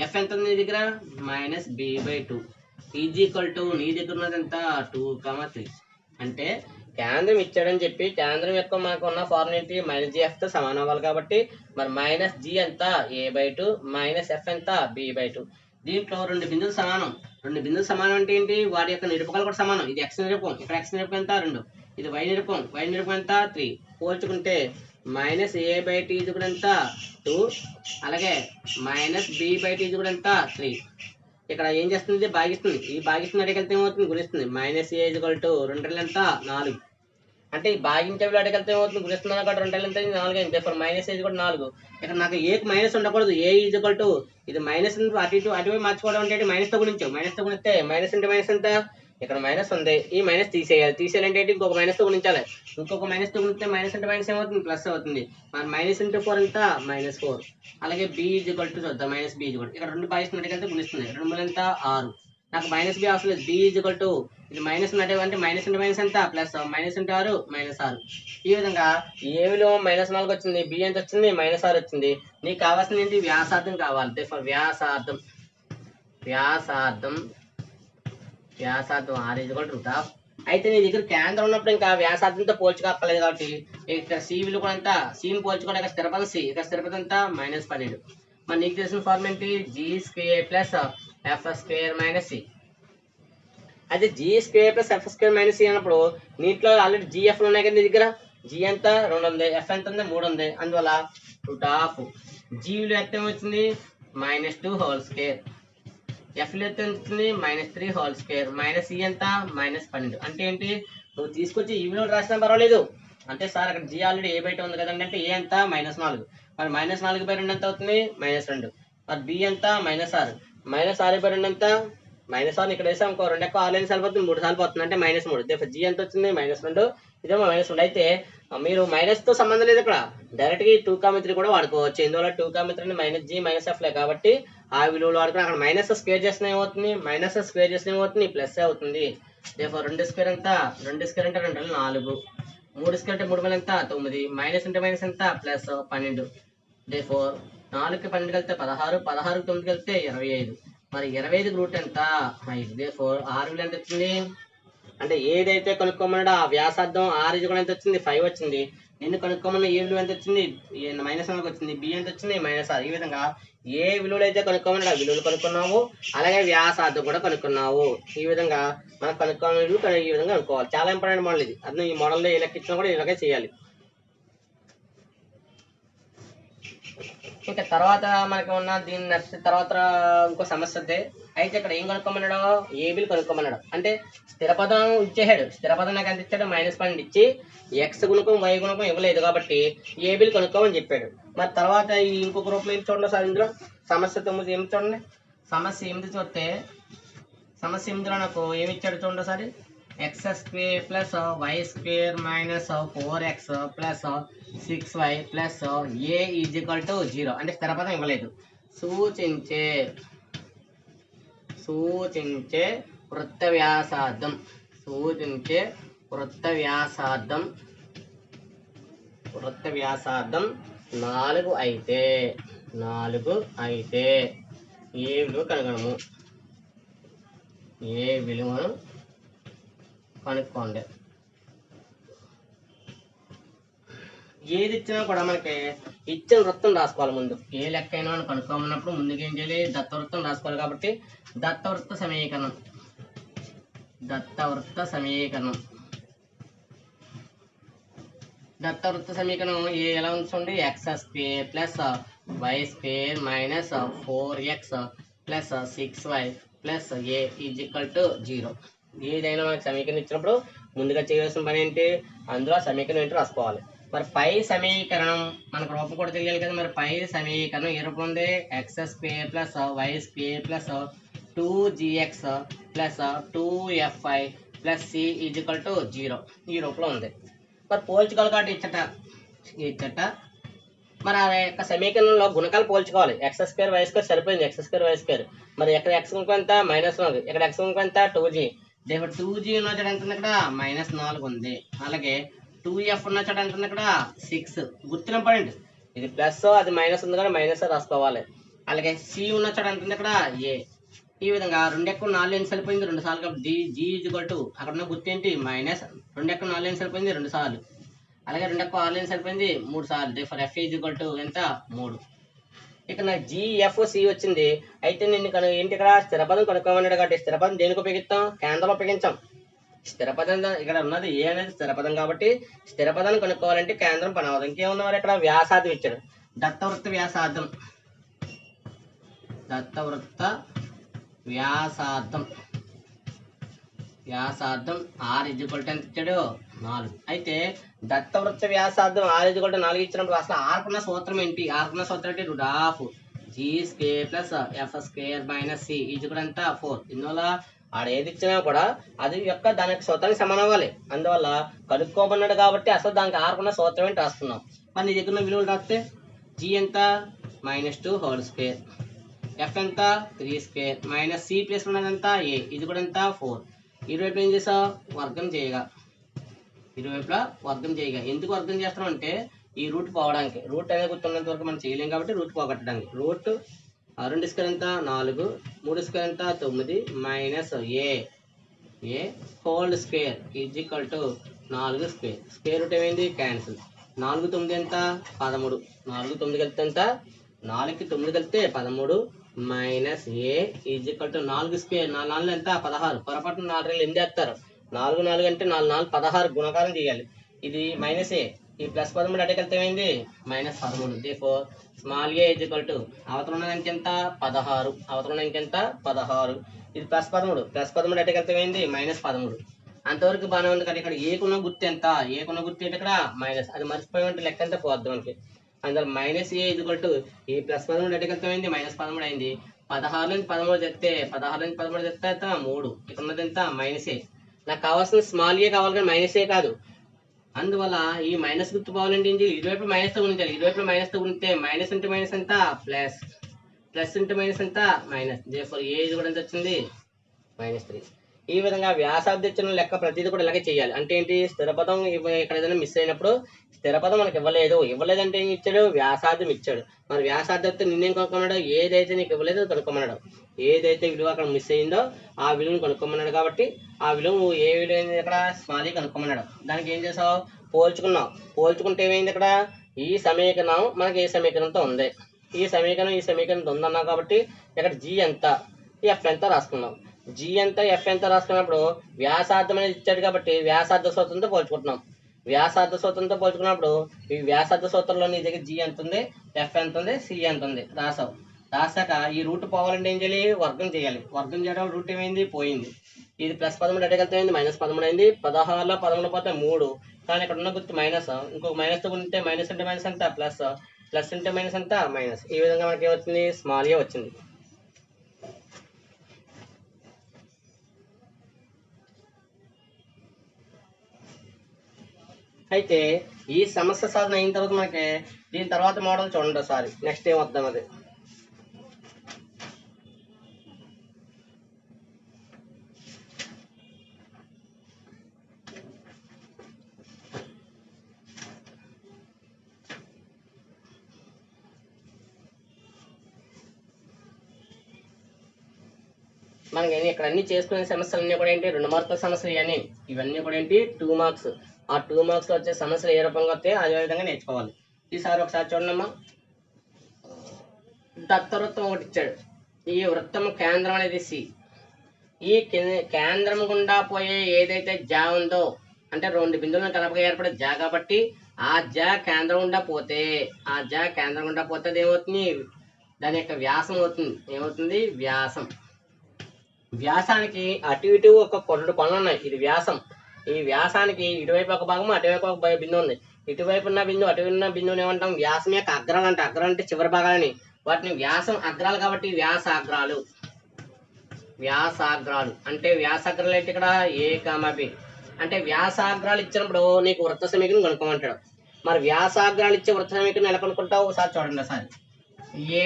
f ఎంత ఉంది నీ దగ్గర, -b/2. నీ దగ్గర ఉన్నది ఎంత, 2,3. అంటే కేంద్రం ఇచ్చాడని చెప్పి కేంద్రం యొక్క మనకు ఉన్న ఫార్ములా ఏంటి, -gf తో సమానం అవ్వాలి కాబట్టి మరి -g ఎంత, a/2 -f ఎంత, b/2. దీంట్లో 2 బిందువులు సమానం. 2 బిందువులు సమానం అంటే ఏంటి, వాటి యొక్క నిరూపకాలు కూడా సమానం. ఇది x నిరూపకం, ఇక్కడ x నిరూపకం ఎంత, 2. ఇది y నిరూపకం ఎంత, 3. పోల్చుకుంటే -a/2 ఇది కూడా ఎంత, 2. అలాగే -b/2 ఇది కూడా ఎంత, 3. ఇక్కడ ఏం చేస్తుంది, భాగిస్తుంది. ఈ భాగిస్తుంది అడిగితే ఏమవుతుంది, గుణిస్తుంది. -a = 2 ఎంత, 4. అంటే ఈ భాగించే అడిగితే ఏమవుతుంది, గుణిస్తున్నాను కాబట్టి 2 ఎంత, 4 అయింది. -a కూడా 4. ఇక్కడ నాకు ఏకి మైనస్ ఉండకూడదు. a = ఇది మైనస్ అటువైపు మార్చుకోవడం అంటే మైనస్ తో గుణించావు. మైనస్ తో గుణిస్తే మైనస్ అంటే మైనస్ ఎంత, ఇక్కడ మైనస్ ఉంది. ఈ మైనస్ తీసేయాలంటే ఇంకొక మైనస్ తో గుణించాలి. ఇంకొక మైనస్ తో గుణిస్తే మైనస్ అంటే మైనస్ ఏమవుతుంది, ప్లస్ అవుతుంది. మరి -4 ఎంత, -4. అలాగే b = చూద్దాం, -b ఇక్కడ 2 భాగిస్తున్నట్టుగా గుణిస్తుంది. 2 ఎంత, 6. నాకు -b అవసరం లేదు. b ఇది మైనస్ ఉన్నట్టు మైనస్ అంటే మైనస్ ఎంత, ప్లస్ మైనస్ అంటే 6 -6. ఈ విధంగా ఏ విలువ -4 వచ్చింది, b ఎంత వచ్చింది, -6 వచ్చింది. నీకు కావాల్సింది ఏంటి, వ్యాసార్థం కావాలి. వ్యాసార్థం r √. అయితే నీ దగ్గర కేంద్రం ఉన్నప్పుడు ఇంకా వ్యాసార్థంతో పోల్చుకోక్కర్లేదు కాబట్టి ఇక్కడ c విలువ కూడా ఎంత, cని పోల్చుకోవడం ఇక్కడ స్థిరపదం c, ఇక్కడ స్థిరపదం ఎంత, -12. మరి నీకు తెలిసిన ఫార్ములా ఏంటి, g² + f² - c. అయితే g² + f² - c అన్నప్పుడు నీటిలో ఆల్రెడీ gf ఉన్నాయి కదా నీ దగ్గర. g ఎంత, 2 ఉంది. f ఎంత ఉంది, 3 ఉంది. అందువల్ల √. g విలువ ఎంత వచ్చింది, -2². f విలువ ఎంత వచ్చింది, -3². c ఎంత, -12. అంటే ఏంటి, నువ్వు తీసుకొచ్చి ఈ విలువ రాసినా పర్వాలేదు. అంటే సార్ అక్కడ g ఆల్రెడీ a/2 ఉంది కదండి అంటే a ఎంత, -4. మరి -4/2 ఎంత అవుతుంది, -2. మరి b ఎంత, -6. -6/2 ఎంత, -6 ఇక్కడ వేసాం ఇంకో 2 ఎక్కువ 6 సార్లు పోతుంది, 3 సార్లు పోతుంది అంటే -3. g ఎంత వచ్చింది, -2. ఇదేమో -2. అయితే మీరు మైనస్ తో సంబంధం లేదు ఇక్కడ, డైరెక్ట్ గా 2,3 కూడా వాడుకోవచ్చు. ఇందువల్ల 2,3 -g -f లే కాబట్టి ఆ విలువలు వాడుకుని అక్కడ మైనస్ స్క్వేర్ చేసిన ఏమవుతుంది, ప్లస్ అవుతుంది. 2² ఎంత, 2² అంటే 2 4. 3² అంటే 3 ఎంత, 9. మైనస్ అంటే మైనస్ ఎంత, ప్లస్ 12. దేర్ఫోర్ 4కి 12 కలిపితే 16, 16కి 9 కలిపితే 25. మరి 25కి రూట్ ఎంత? 5. దేర్ఫోర్ r విలువ ఎంత వచ్చింది? అంటే ఏదైతే కనుక్కోమన్నాడో ఆ వ్యాసార్థం r కూడా ఎంత వచ్చింది? 5 వచ్చింది. నిన్ను కనుక్కోమన్న ఏ విలువ ఎంత వచ్చింది? -1 వచ్చింది. b ఎంత వచ్చింది? -r. ఈ విధంగా ఏ విలువలు అయితే కనుక్కోమన్నాడో ఆ విలువలు కనుక్కున్నావు, అలాగే వ్యాసార్థం కూడా కనుక్కున్నావు. ఈ విధంగా మనం కనుక్కోమన్న విలువ ఈ విధంగా కనుక్కోవాలి. చాలా ఇంపార్టెంట్ మోడల్ ఇది. అది ఈ మోడల్లో ఏ లెక్క ఇచ్చినా కూడా ఇలాగే చేయాలి. ఇంకా తర్వాత మనకి ఉన్న దీని నెక్స్ట్ తర్వాత ఇంకో సమస్య వద్దే. అయితే ఇక్కడ ఏం కనుక్కోమన్నాడు? ఏబీలు కనుక్కోమన్నాడు. అంటే స్థిరపదం ఇచ్చేసాడు. స్థిరపదం నాకు ఎంత ఇచ్చాడు? -12 ఇచ్చి ఎక్స్ గుణకం వై గుణకం ఇవ్వలేదు కాబట్టి ఏబీలు కనుక్కోమని చెప్పాడు. మరి తర్వాత ఈ ఇంకొక రూపంలో ఏం చూడండి సార్, ఇందులో సమస్య 9 ఏమి చూడండి. సమస్య 8 చూస్తే సమస్య 8లో నాకు ఏమి ఇచ్చాడు చూడండి ఒకసారి. x² + y² - 4x + 6y + a = 0. అంటే స్థిరపదం ఇవ్వలేదు. సూచించే వృత్త వ్యాసార్థం 4 అయితే ఏ విలువ కనుగొనము. ఏ విలువను కనుక్కోండి. ఏది ఇచ్చినా కూడా మనకి ఇచ్చిన వృత్తం రాసుకోవాలి. ముందు ఏ లెక్క అయినా మనం కనుక్కోమన్నప్పుడు ముందుగా ఏం చేయాలి? దత్తవృత్తం రాసుకోవాలి. కాబట్టి దత్తవృత్త సమీకరణం ఎలా ఉంచండి? x² + y² - 4x + 6y + a = 0. ఏదైనా మనకి సమీకరణం ఇచ్చినప్పుడు ముందుగా చేయవలసిన పని ఏంటి? అందులో సమీకరణం ఏంటి రాసుకోవాలి. మరి పై సమీకరణం మనకు రూపం కూడా తెలియాలి కదా. మరి పై సమీకరణం ఏ రూపం ఉంది? x² + y² + 2gx + 2fy + c = 0 ఈ రూపంలో ఉంది. మరి పోల్చుకోవాలి కాబట్టి ఇచ్చట మరి ఆ యొక్క సమీకరణంలో గుణకాలు పోల్చుకోవాలి. x² y² సరిపోయింది. x² y². మరి ఎక్కడ x గుణకం ఎంత? -4. ఇక్కడ x గుణకం ఎంత? 2g. 2g ఉన్న చోట ఎంత ఉంది? ఇక్కడ -4 ఉంది. అలాగే 2f ఉన్న చోట ఎంత ఉంది? ఇక్కడ 6. గుర్తున పడండి, ఇది ప్లస్ అది మైనస్ ఉంది కానీ మైనస్ రాసుకోవాలి. అలాగే c ఉన్న చోట ఎంత ఉంది? ఇక్కడ a. ఈ విధంగా 2 ఎక్కువ 4 ఎన్ని సరిపోయింది? 2 సార్లు. కాబట్టి g = అక్కడ ఉన్న గుర్తు ఏంటి? మైనస్. 2 ఎక్కువ 4 ఎన్ని సరిపోయింది? 2 సార్లు. అలాగే 2 ఎక్కువ 6 ఎన్ని సరిపోయింది? 3 సార్లు. దేర్ఫోర్ f = ఎంత? 3. ఇక్కడ నాకు GFC వచ్చింది. అయితే నేను ఏంటి ఇక్కడ స్థిరపదం కనుక్కోమన్నాడు కాబట్టి స్థిరపదం దేనికి ఉపయోగిస్తాం? కేంద్రంలో ఉపయోగించాం. స్థిరపదం ఇక్కడ ఉన్నది ఏ అనేది స్థిరపదం కాబట్టి స్థిరపదాన్ని కనుక్కోవాలంటే కేంద్రం పని అవ్వదు. ఇంకేముంది మరి ఇక్కడ? వ్యాసార్థం ఇచ్చాడు. దత్తవృత్త వ్యాసార్థం r = ఎంత ఇచ్చాడు? 4. అయితే దత్తవృత్త వ్యాసార్థం r = 4 ఇచ్చినప్పుడు అసలు r కున్న సూత్రం ఏంటి? g² + f² - c ఎంత? 4. ఇందువల్ల ఆడ ఏది ఇచ్చినా కూడా అది యొక్క దానికి సూత్రానికి సమానం అవ్వాలి. అందువల్ల కనుక్కోమన్నాడు కాబట్టి అసలు దానికి r కున్న సూత్రం ఏంటి రాస్తున్నాం. మరి నీ దగ్గర ఉన్న విలువలు రాస్తే g ఎంత? -2² f ఎంత? 3² - c ప్లస్ ఉన్నది ఎంత? a ఇది కూడా ఎంత? 4. ఇరువైపులా ఏం చేసావు? వర్గం చేయగా. ఎందుకు వర్గం చేస్తున్నాం అంటే ఈ రూట్ పోవడానికి. రూట్ అనేది గుర్తున్నంత వరకు మనం చేయలేం కాబట్టి రూట్ పోగొట్టడానికి. రూట్ 2² ఎంత? 4, 3² ఎంత? 9 - a whole square = 4². Square root ఏమైంది? క్యాన్సిల్. 4, 9 ఎంత? 13. 4, 9 కలిపితే ఎంత? 4కి 9 కలిపితే 13 - a = 4². 4 ఎంత? 16. పొరపాటున 4 8 వేస్తారు. 4, 4 అంటే 4, 4 16 గుణకారం చేయాలి. ఇది -a. ఈ +13 అటే కలిపితే ఏమైంది? -13. దేర్ఫోర్ స్మాల్ a = అవతల ఉన్న అంకె ఎంత? 16. ఇది +13 అటే కలిపితే ఏమైంది? -13. అంతవరకు బాగానే ఉంది. కానీ ఇక్కడ ఏకున్న గుర్తు ఎంత? ఏకున్న గుర్తు ఏంటి? ఇక్కడ మైనస్. అది మర్చిపోయామంటే లెక్క అంతా పోద్దాం మనకి. అందువల్ల -a = ఈ +13 అటే కలిపితే ఏమైంది? -13 అయింది. 16 నుంచి 13 తెస్తే 3. ఇక్కడ ఉన్నది ఎంత? -a. నాకు కావాల్సిన స్మాల్ ఏ కావాలి కానీ -a కాదు. అందువల్ల ఈ మైనస్ గుర్తు పోవాలంటే ఇటువైపు మైనస్తో గుణించాలి. ఇటువైపు మైనస్తో గుణిస్తే మైనస్ ఇంటూ మైనస్ ఎంత? ప్లస్. ప్లస్ ఇంటూ మైనస్ ఎంత? మైనస్. దేర్ఫోర్ ఏ కూడా ఎంత వచ్చింది? -3. ఈ విధంగా వ్యాసార్థం ఇచ్చిన లెక్క ప్రతిదీ కూడా ఇలాగే చేయాలి. అంటే ఏంటి, స్థిరపదం ఇక్కడ ఏదైనా మిస్ అయినప్పుడు స్థిరపదం మనకి ఇవ్వలేదంటే ఏం ఇచ్చాడు, వ్యాసార్థం ఇచ్చాడు. మరి వ్యాసార్థంతో నిన్నేం కనుక్కున్నాడు, ఏదైతే నీకు ఇవ్వలేదో కనుక్కోమన్నాడు. ఏదైతే విలువ అక్కడ మిస్ అయిందో ఆ విలువను కనుక్కోమన్నాడు. కాబట్టి ఆ విలువ ఏ విలువ అయింది, ఇక్కడ స్మాల్ కనుక్కోమన్నాడు. దానికి ఏం చేసావు, పోల్చుకున్నావు. పోల్చుకుంటే ఏమైంది, ఇక్కడ ఈ సమీకరణం మనకి ఏ సమీకరణంతో ఉంది, ఈ సమీకరణంతో ఉందన్నావు. కాబట్టి ఇక్కడ జీ ఎంత, ఎఫ్ ఎంత రాసుకున్నాం. జీ ఎంత, ఎఫ్ ఎంత రాసుకున్నప్పుడు వ్యాసార్థం అనేది ఇచ్చాడు కాబట్టి వ్యాసార్థ సూత్రంతో పోల్చుకుంటున్నాం. వ్యాసార్థ సూత్రంతో పోల్చుకున్నప్పుడు ఈ వ్యాసార్థ సూత్రంలో నీ దగ్గర జీ ఎంత ఉంది, ఎఫ్ ఎంత ఉంది, సి ఎంత ఉంది రాసావు. రాసాక ఈ రూట్ పోవాలంటే ఏం చేయాలి, వర్గం చేయాలి. వర్గం చేయడం వల్ల రూట్ ఏమైంది, పోయింది. ఇది +13 ఎడగలుగుతాయింది, -13 అయింది. 16లో 13 పోతే 3, కానీ ఇక్కడ ఉన్న గుర్తు మైనస్. ఇంకొక మైనస్తో గుణిస్తే మైనస్ అంటే మైనస్ అంతా ప్లస్, ప్లస్ అంటే మైనస్ అంతా మైనస్. ఈ విధంగా మనకి ఏమొచ్చింది, స్మాల్ ఏ వచ్చింది. అయితే ఈ సమస్య సాధన అయిన తర్వాత మనకి దీని తర్వాత మోడల్ చూడండి ఒకసారి. నెక్స్ట్ ఏం వద్దాం అది. మనకి ఇక్కడ అన్ని చేసుకునే సమస్యలు అన్నీ కూడా ఏంటి, 2 మార్కుల సమస్యలు. ఇవన్నీ కూడా ఏంటి, 2 మార్క్స్. ఆ 2 మార్క్స్ లో వచ్చే సమస్యలు ఏ రూపంగా వస్తాయి అదే విధంగా నేర్చుకోవాలి. ఈసారి ఒకసారి చూడండి. దత్తవృత్తం ఒకటి ఇచ్చాడు. ఈ వృత్తం కేంద్రం అనేది సి. ఈ కేంద్రం గుండా పోయే ఏదైతే జా ఉందో, అంటే 2 బిందువులను కలపగా ఏర్పడే జా, కాబట్టి ఆ జా కేంద్రం గుండా పోతే అది ఏమవుతుంది, దాని యొక్క వ్యాసం అవుతుంది. ఏమవుతుంది, వ్యాసం. వ్యాసానికి అటు ఇటు ఒక 2 కొనలు ఉన్నాయి. ఇది వ్యాసం. ఈ వ్యాసానికి ఇటువైపు ఒక భాగం, అటువైపు ఒక బిందువు ఉంది. ఇటువైపు ఉన్న బిందువు, అటువైపు ఉన్న బిందువుని ఏమంటాం, వ్యాసం యొక్క అగ్రాలు అంటే. అగ్రం అంటే చివరి భాగాలని, వాటిని వ్యాసం అగ్రాలు కాబట్టి వ్యాసాగ్రాలు. అంటే వ్యాసాగ్రాలు అంటే ఇక్కడ ఏ కామా బి. అంటే వ్యాసాగ్రాలు ఇచ్చినప్పుడు నీకు వృత్త సమీకరణం కనుక్కోమంటాడు. మరి వ్యాసాగ్రాలు ఇచ్చే వృత్త సమీకరణం ఎలా కనుక్కుంటావు ఒకసారి చూడండి. ఒకసారి ఏ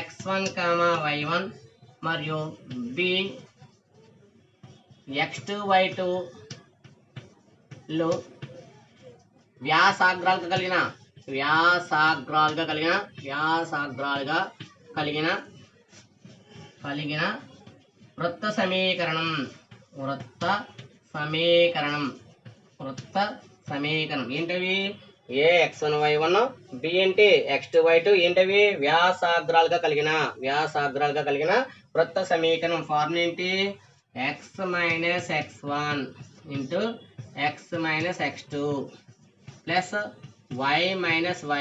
x1, y1 మరియు బి x2, y2 లు వ్యాసాగ్రాలుగా కలిగిన వృత్త సమీకరణం. ఏంటవి, ఏ x1, y1, బి ఏంటి x2, y2, ఏంటవి వ్యాసాగ్రాలుగా కలిగిన వృత్త సమీకరణం. ఫార్ములా ఏంటి, x - x1 into x - x2 plus y -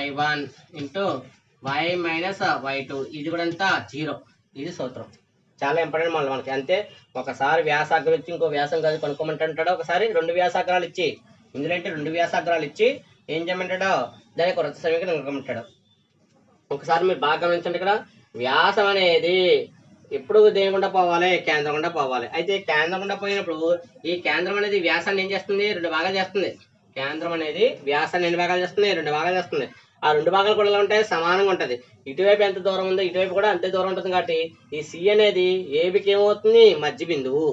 y1 into y - y2. ఇది కూడా అంతా 0. ఇది సూత్రం. చాలా ఇంపార్టెంట్ మనకి. అంతే, ఒకసారి వ్యాసాగ్రం ఇచ్చి ఇంకో వ్యాసం కాదు కనుక్కోమంటాడు. ఒకసారి 2 వ్యాసాగ్రాలు ఇచ్చి, ఇందులో అంటే 2 వ్యాసాగ్రాలు ఇచ్చి ఏం చేయమంటాడో దానికి వృత్త సమీకరణం కనుక్కోమంటాడు. ఒకసారి మీరు బాగా గమనించండి. ఇక్కడ వ్యాసం అనేది ఎప్పుడు దేని గుండా పోవాలి, కేంద్రం గుండా పోవాలి. అయితే కేంద్రం గుండా పోయినప్పుడు ఈ కేంద్రం అనేది వ్యాసాన్ని ఏం చేస్తుంది, 2 భాగాలు చేస్తుంది. కేంద్రం అనేది వ్యాసాన్ని ఎన్ని భాగాలు చేస్తుంది, 2 భాగాలు చేస్తుంది. ఆ 2 భాగాలు కూడా ఎలా ఉంటాయి, సమానంగా ఉంటుంది. ఇటువైపు ఎంత దూరం ఉందో ఇటువైపు కూడా అంతే దూరం ఉంటుంది. కాబట్టి ఈ సి అనేది ఏబికి ఏమవుతుంది, మధ్య బిందువు.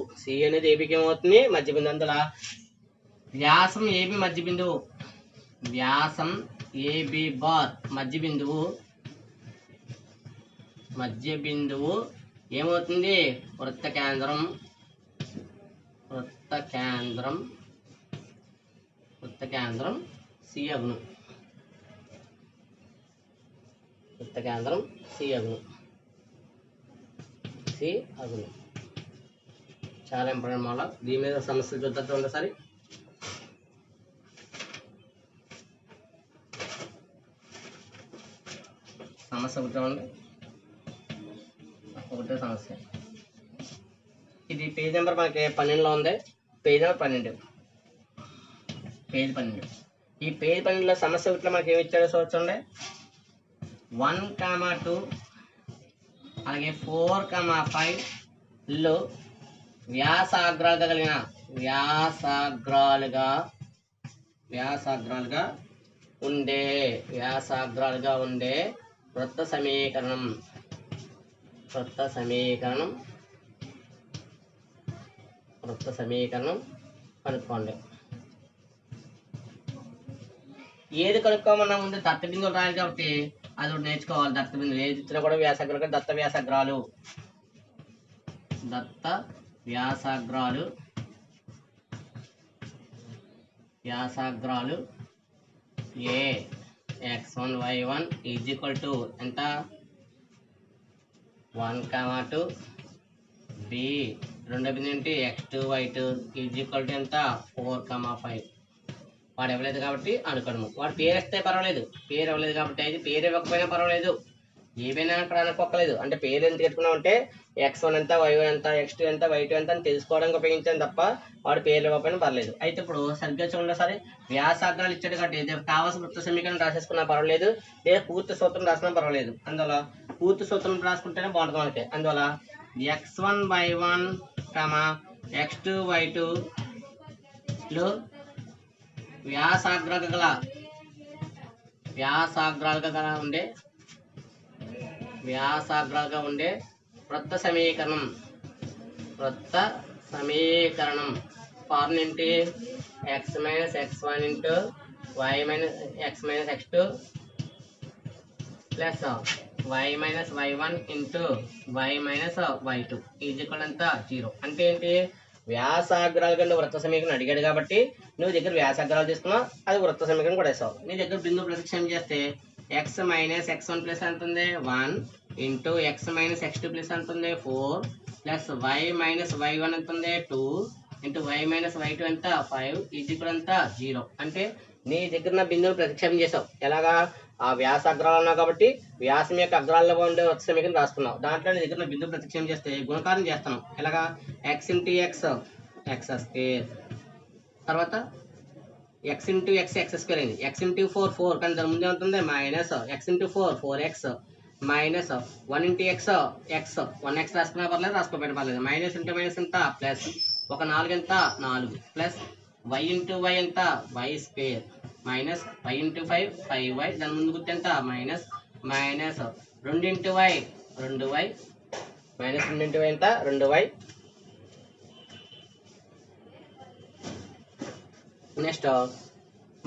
అందులో వ్యాసం ఏబి బార్ మధ్య బిందువు ఏమవుతుంది, వృత్త కేంద్రం సి అగును. చాలా ఇంపార్టెంట్. మళ్ళీ దీని మీద సమస్యలు చూద్దాం ఒకసారి. సమస్య ఒకటే సమస్య. ఇది పేజ్ నెంబర్ మనకి 12లో ఉంది. Page number 12. ఈ పేజ్ 12లో సమస్య ఒకటిలో మనకి ఏమి ఇచ్చాడో చూడండి. 1, 2 అలాగే 4, 5 లో వ్యాసాగ్రాలుగా ఉండే వృత్త సమీకరణం వృత్త సమీకరణం కనుక్కోండి. ఏది కనుక్కోమన్నా ముందు దత్త బిందువులు రాయాలి కాబట్టి అది ఒకటి నేర్చుకోవాలి. దత్త బిందువులు ఏది ఇచ్చినా కూడా వ్యాసాగ్రాలు, దత్త వ్యాసాగ్రాలు, దత్త వ్యాసాగ్రాలు, వ్యాసాగ్రాలు ఏ x1 y1 is equal to ఎంత 1, 2, బి రెండో బిందువు ఏంటి x2 y2 is equal to ఎంత 4, 5. వాడు ఇవ్వలేదు కాబట్టి అనుకోవడము. వాడు పేరు ఇస్తే పర్వాలేదు, పేరు ఇవ్వలేదు కాబట్టి అయితే పేరు ఇవ్వకపోయినా పర్వాలేదు, ఏవైనా అక్కడ అనుకోలేదు. అంటే పేరు ఎందుకు పెట్టుకున్నాం అంటే x1 ఎంత, y1 ఎంత, x2 ఎంత, y2 ఎంత అని తెలుసుకోవడానికి ఉపయోగించాను తప్ప వాడు పేరు ఇవ్వకపోయినా పర్లేదు. అయితే ఇప్పుడు సరిగ్గా చూడండి, సరే వ్యాసాగ్రాలు ఇచ్చాడు కాబట్టి కావాల్సిన వృత్త సమీకరణం రాసేసుకున్నా పర్వాలేదు, లేదా పూర్తి సూత్రం రాసినా పర్వాలేదు. అందువల్ల పూర్తి సూత్రం రాసుకుంటేనే బాగుంటుంది మనకి. అందువల్ల x1 y1, x2 y2 లో వ్యాసాగ్రాలుగా ఉండే వృత్త సమీకరణం ఫార్ములా ఏంటి x minus x1 into y minus x minus x2 plus y minus y1 into y minus y2 is equal ఎంత 0. అంటే ఏంటి వ్యాసాగ్రాలు కంటే వృత్త సమీకరణం అడిగాడు కాబట్టి నువ్వు దగ్గర వ్యాసాగ్రాలు తీసుకున్నావు, అది వృత్త సమీకరణం కూడా వేసావు. నీ దగ్గర బిందువు ప్రతిక్షేపం చేస్తే x మైనస్ x1 ప్లస్ ఎంత ఉంది 1 into x minus x2 plus ఎంత ఉంది 4 ప్లస్ y మైనస్ y1 ఎంత ఉంది 2 ఇంటూ y మైనస్ y2 ఎంత 5 ఈజ్ ఈక్వల్ ఎంత 0. అంటే నీ దగ్గర బిందువులు ప్రతిక్షేపం చేసావు. ఎలాగా ఆ వ్యాసాగ్రాలు అన్నావు కాబట్టి వ్యాసం యొక్క అగ్రాల్లో ఉండే వృత్త సమీకరణం రాసుకున్నావు. దాంట్లో నీ దగ్గర బిందువు ప్రతిక్షేపం చేస్తే గుణకారం చేస్తున్నాం. ఎలాగా x ఇంటూ x స్క్వేర్, తర్వాత x ఇంటూ x స్క్వేర్ అయింది, x ఇంటూ 4 కానీ దాని ముందు ఏమవుతుంది minus x into 4x minus 1 into x 1x రాసుకున్నా పర్లేదు, రాసుకోపోయినా పర్లేదు. మైనస్ ఇంటూ మైనస్ ఎంత ప్లస్ 4 ఎంత 4 ప్లస్ y ఇంటూ y ఎంత y square minus y into 5y దాని ముందు గుర్తు ఎంత minus 2 into y 2y minus 2 into y ఎంత 2y. నెక్స్ట్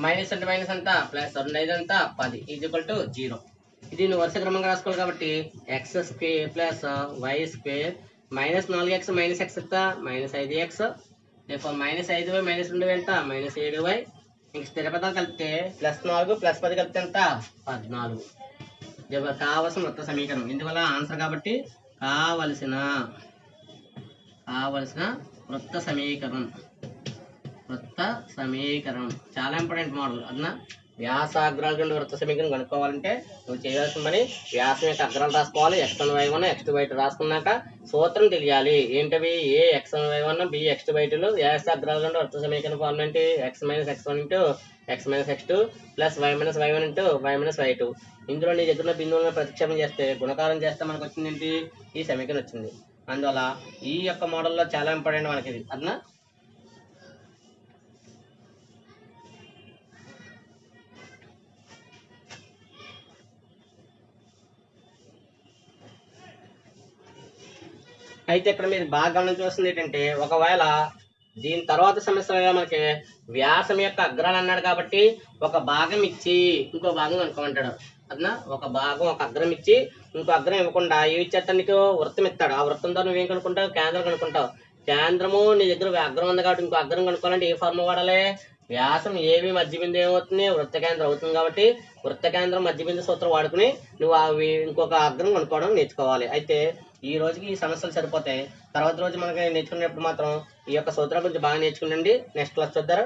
మైనస్ అంటే మైనస్ ఎంత ప్లస్ 2 5 ఎంత 10 ఈజ్ ఈక్వల్ టు 0. ఇది నువ్వు వరుస క్రమంగా రాసుకోవాలి కాబట్టి x square plus y square minus 4x minus x ఎంత minus 5x minus 5y minus 2y ఎంత మైనస్ 7y. ఇంక స్థిర పదాలు కలిపితే ప్లస్ 4 ప్లస్ 10 కలిపితే ఎంత 14. కావలసిన వృత్త సమీకరణం, ఇందువల్ల ఆన్సర్ కాబట్టి కావలసిన వృత్త సమీకరణం చాలా ఇంపార్టెంట్ మోడల్. అదన వ్యాసాగ్రాల నుండి వృత్త సమీకరణం కనుక్కోవాలంటే నువ్వు చేయాల్సిన పని వ్యాసం యొక్క అగ్రాలు రాసుకోవాలి. x1 y1 x2 y2 రాసుకున్నాక సూత్రం తెలియాలి. ఏంటవి ఏ x1 y1 b x2 y2 వ్యాసాగ్రాల నుండి వృత్త సమీకరణ ఫార్ములా ఏంటి x minus x1 into x minus x2 plus y minus y1 into y minus y2. ఇందులో నీ దగ్గర బిందువులను ప్రతిక్షేపం చేస్తే గుణకారం చేస్తే మనకు వచ్చింది ఏంటి ఈ సమీకరణం వచ్చింది. అందువల్ల ఈ యొక్క మోడల్లో చాలా ఇంపార్టెంట్ మనకి ఇది. అదనా అయితే ఇక్కడ మీరు బాగా గమనించవలసింది ఏంటంటే ఒకవేళ దీని తర్వాత సమస్యలో మనకి వ్యాసం యొక్క అగ్రాలు అన్నాడు కాబట్టి ఒక భాగం ఇచ్చి ఇంకో భాగం కనుక్కోమంటాడు. అదనా ఒక భాగం ఒక అగ్రం ఇచ్చి ఇంకో అగ్రం ఇవ్వకుండా ఏమి ఇచ్చేస్తాడు నీకు వృత్తం ఇస్తాడు. ఆ వృత్తంతో నువ్వేం కనుక్కుంటావు కేంద్రం కనుక్కుంటావు. కేంద్రము నీ దగ్గర అగ్రం ఉంది కాబట్టి ఇంకో అగ్రం కనుక్కోవాలంటే ఏ ఫార్ములా వాడాలి వ్యాసం ఏవి మధ్య బిందు ఏమవుతుంది వృత్త కేంద్రం అవుతుంది కాబట్టి వృత్త కేంద్రం మధ్య బిందు సూత్రం వాడుకుని నువ్వు అవి ఇంకొక అగ్రం కనుక్కోవడం నేర్చుకోవాలి. అయితే ఈ రోజుకి ఈ సమస్యలు సరిపోతాయి. తర్వాత రోజు మనకి నేర్చుకునేటప్పుడు మాత్రం ఈ యొక్క సూత్రం కొంచెం బాగా నేర్చుకునండి. Next class చూద్దారా.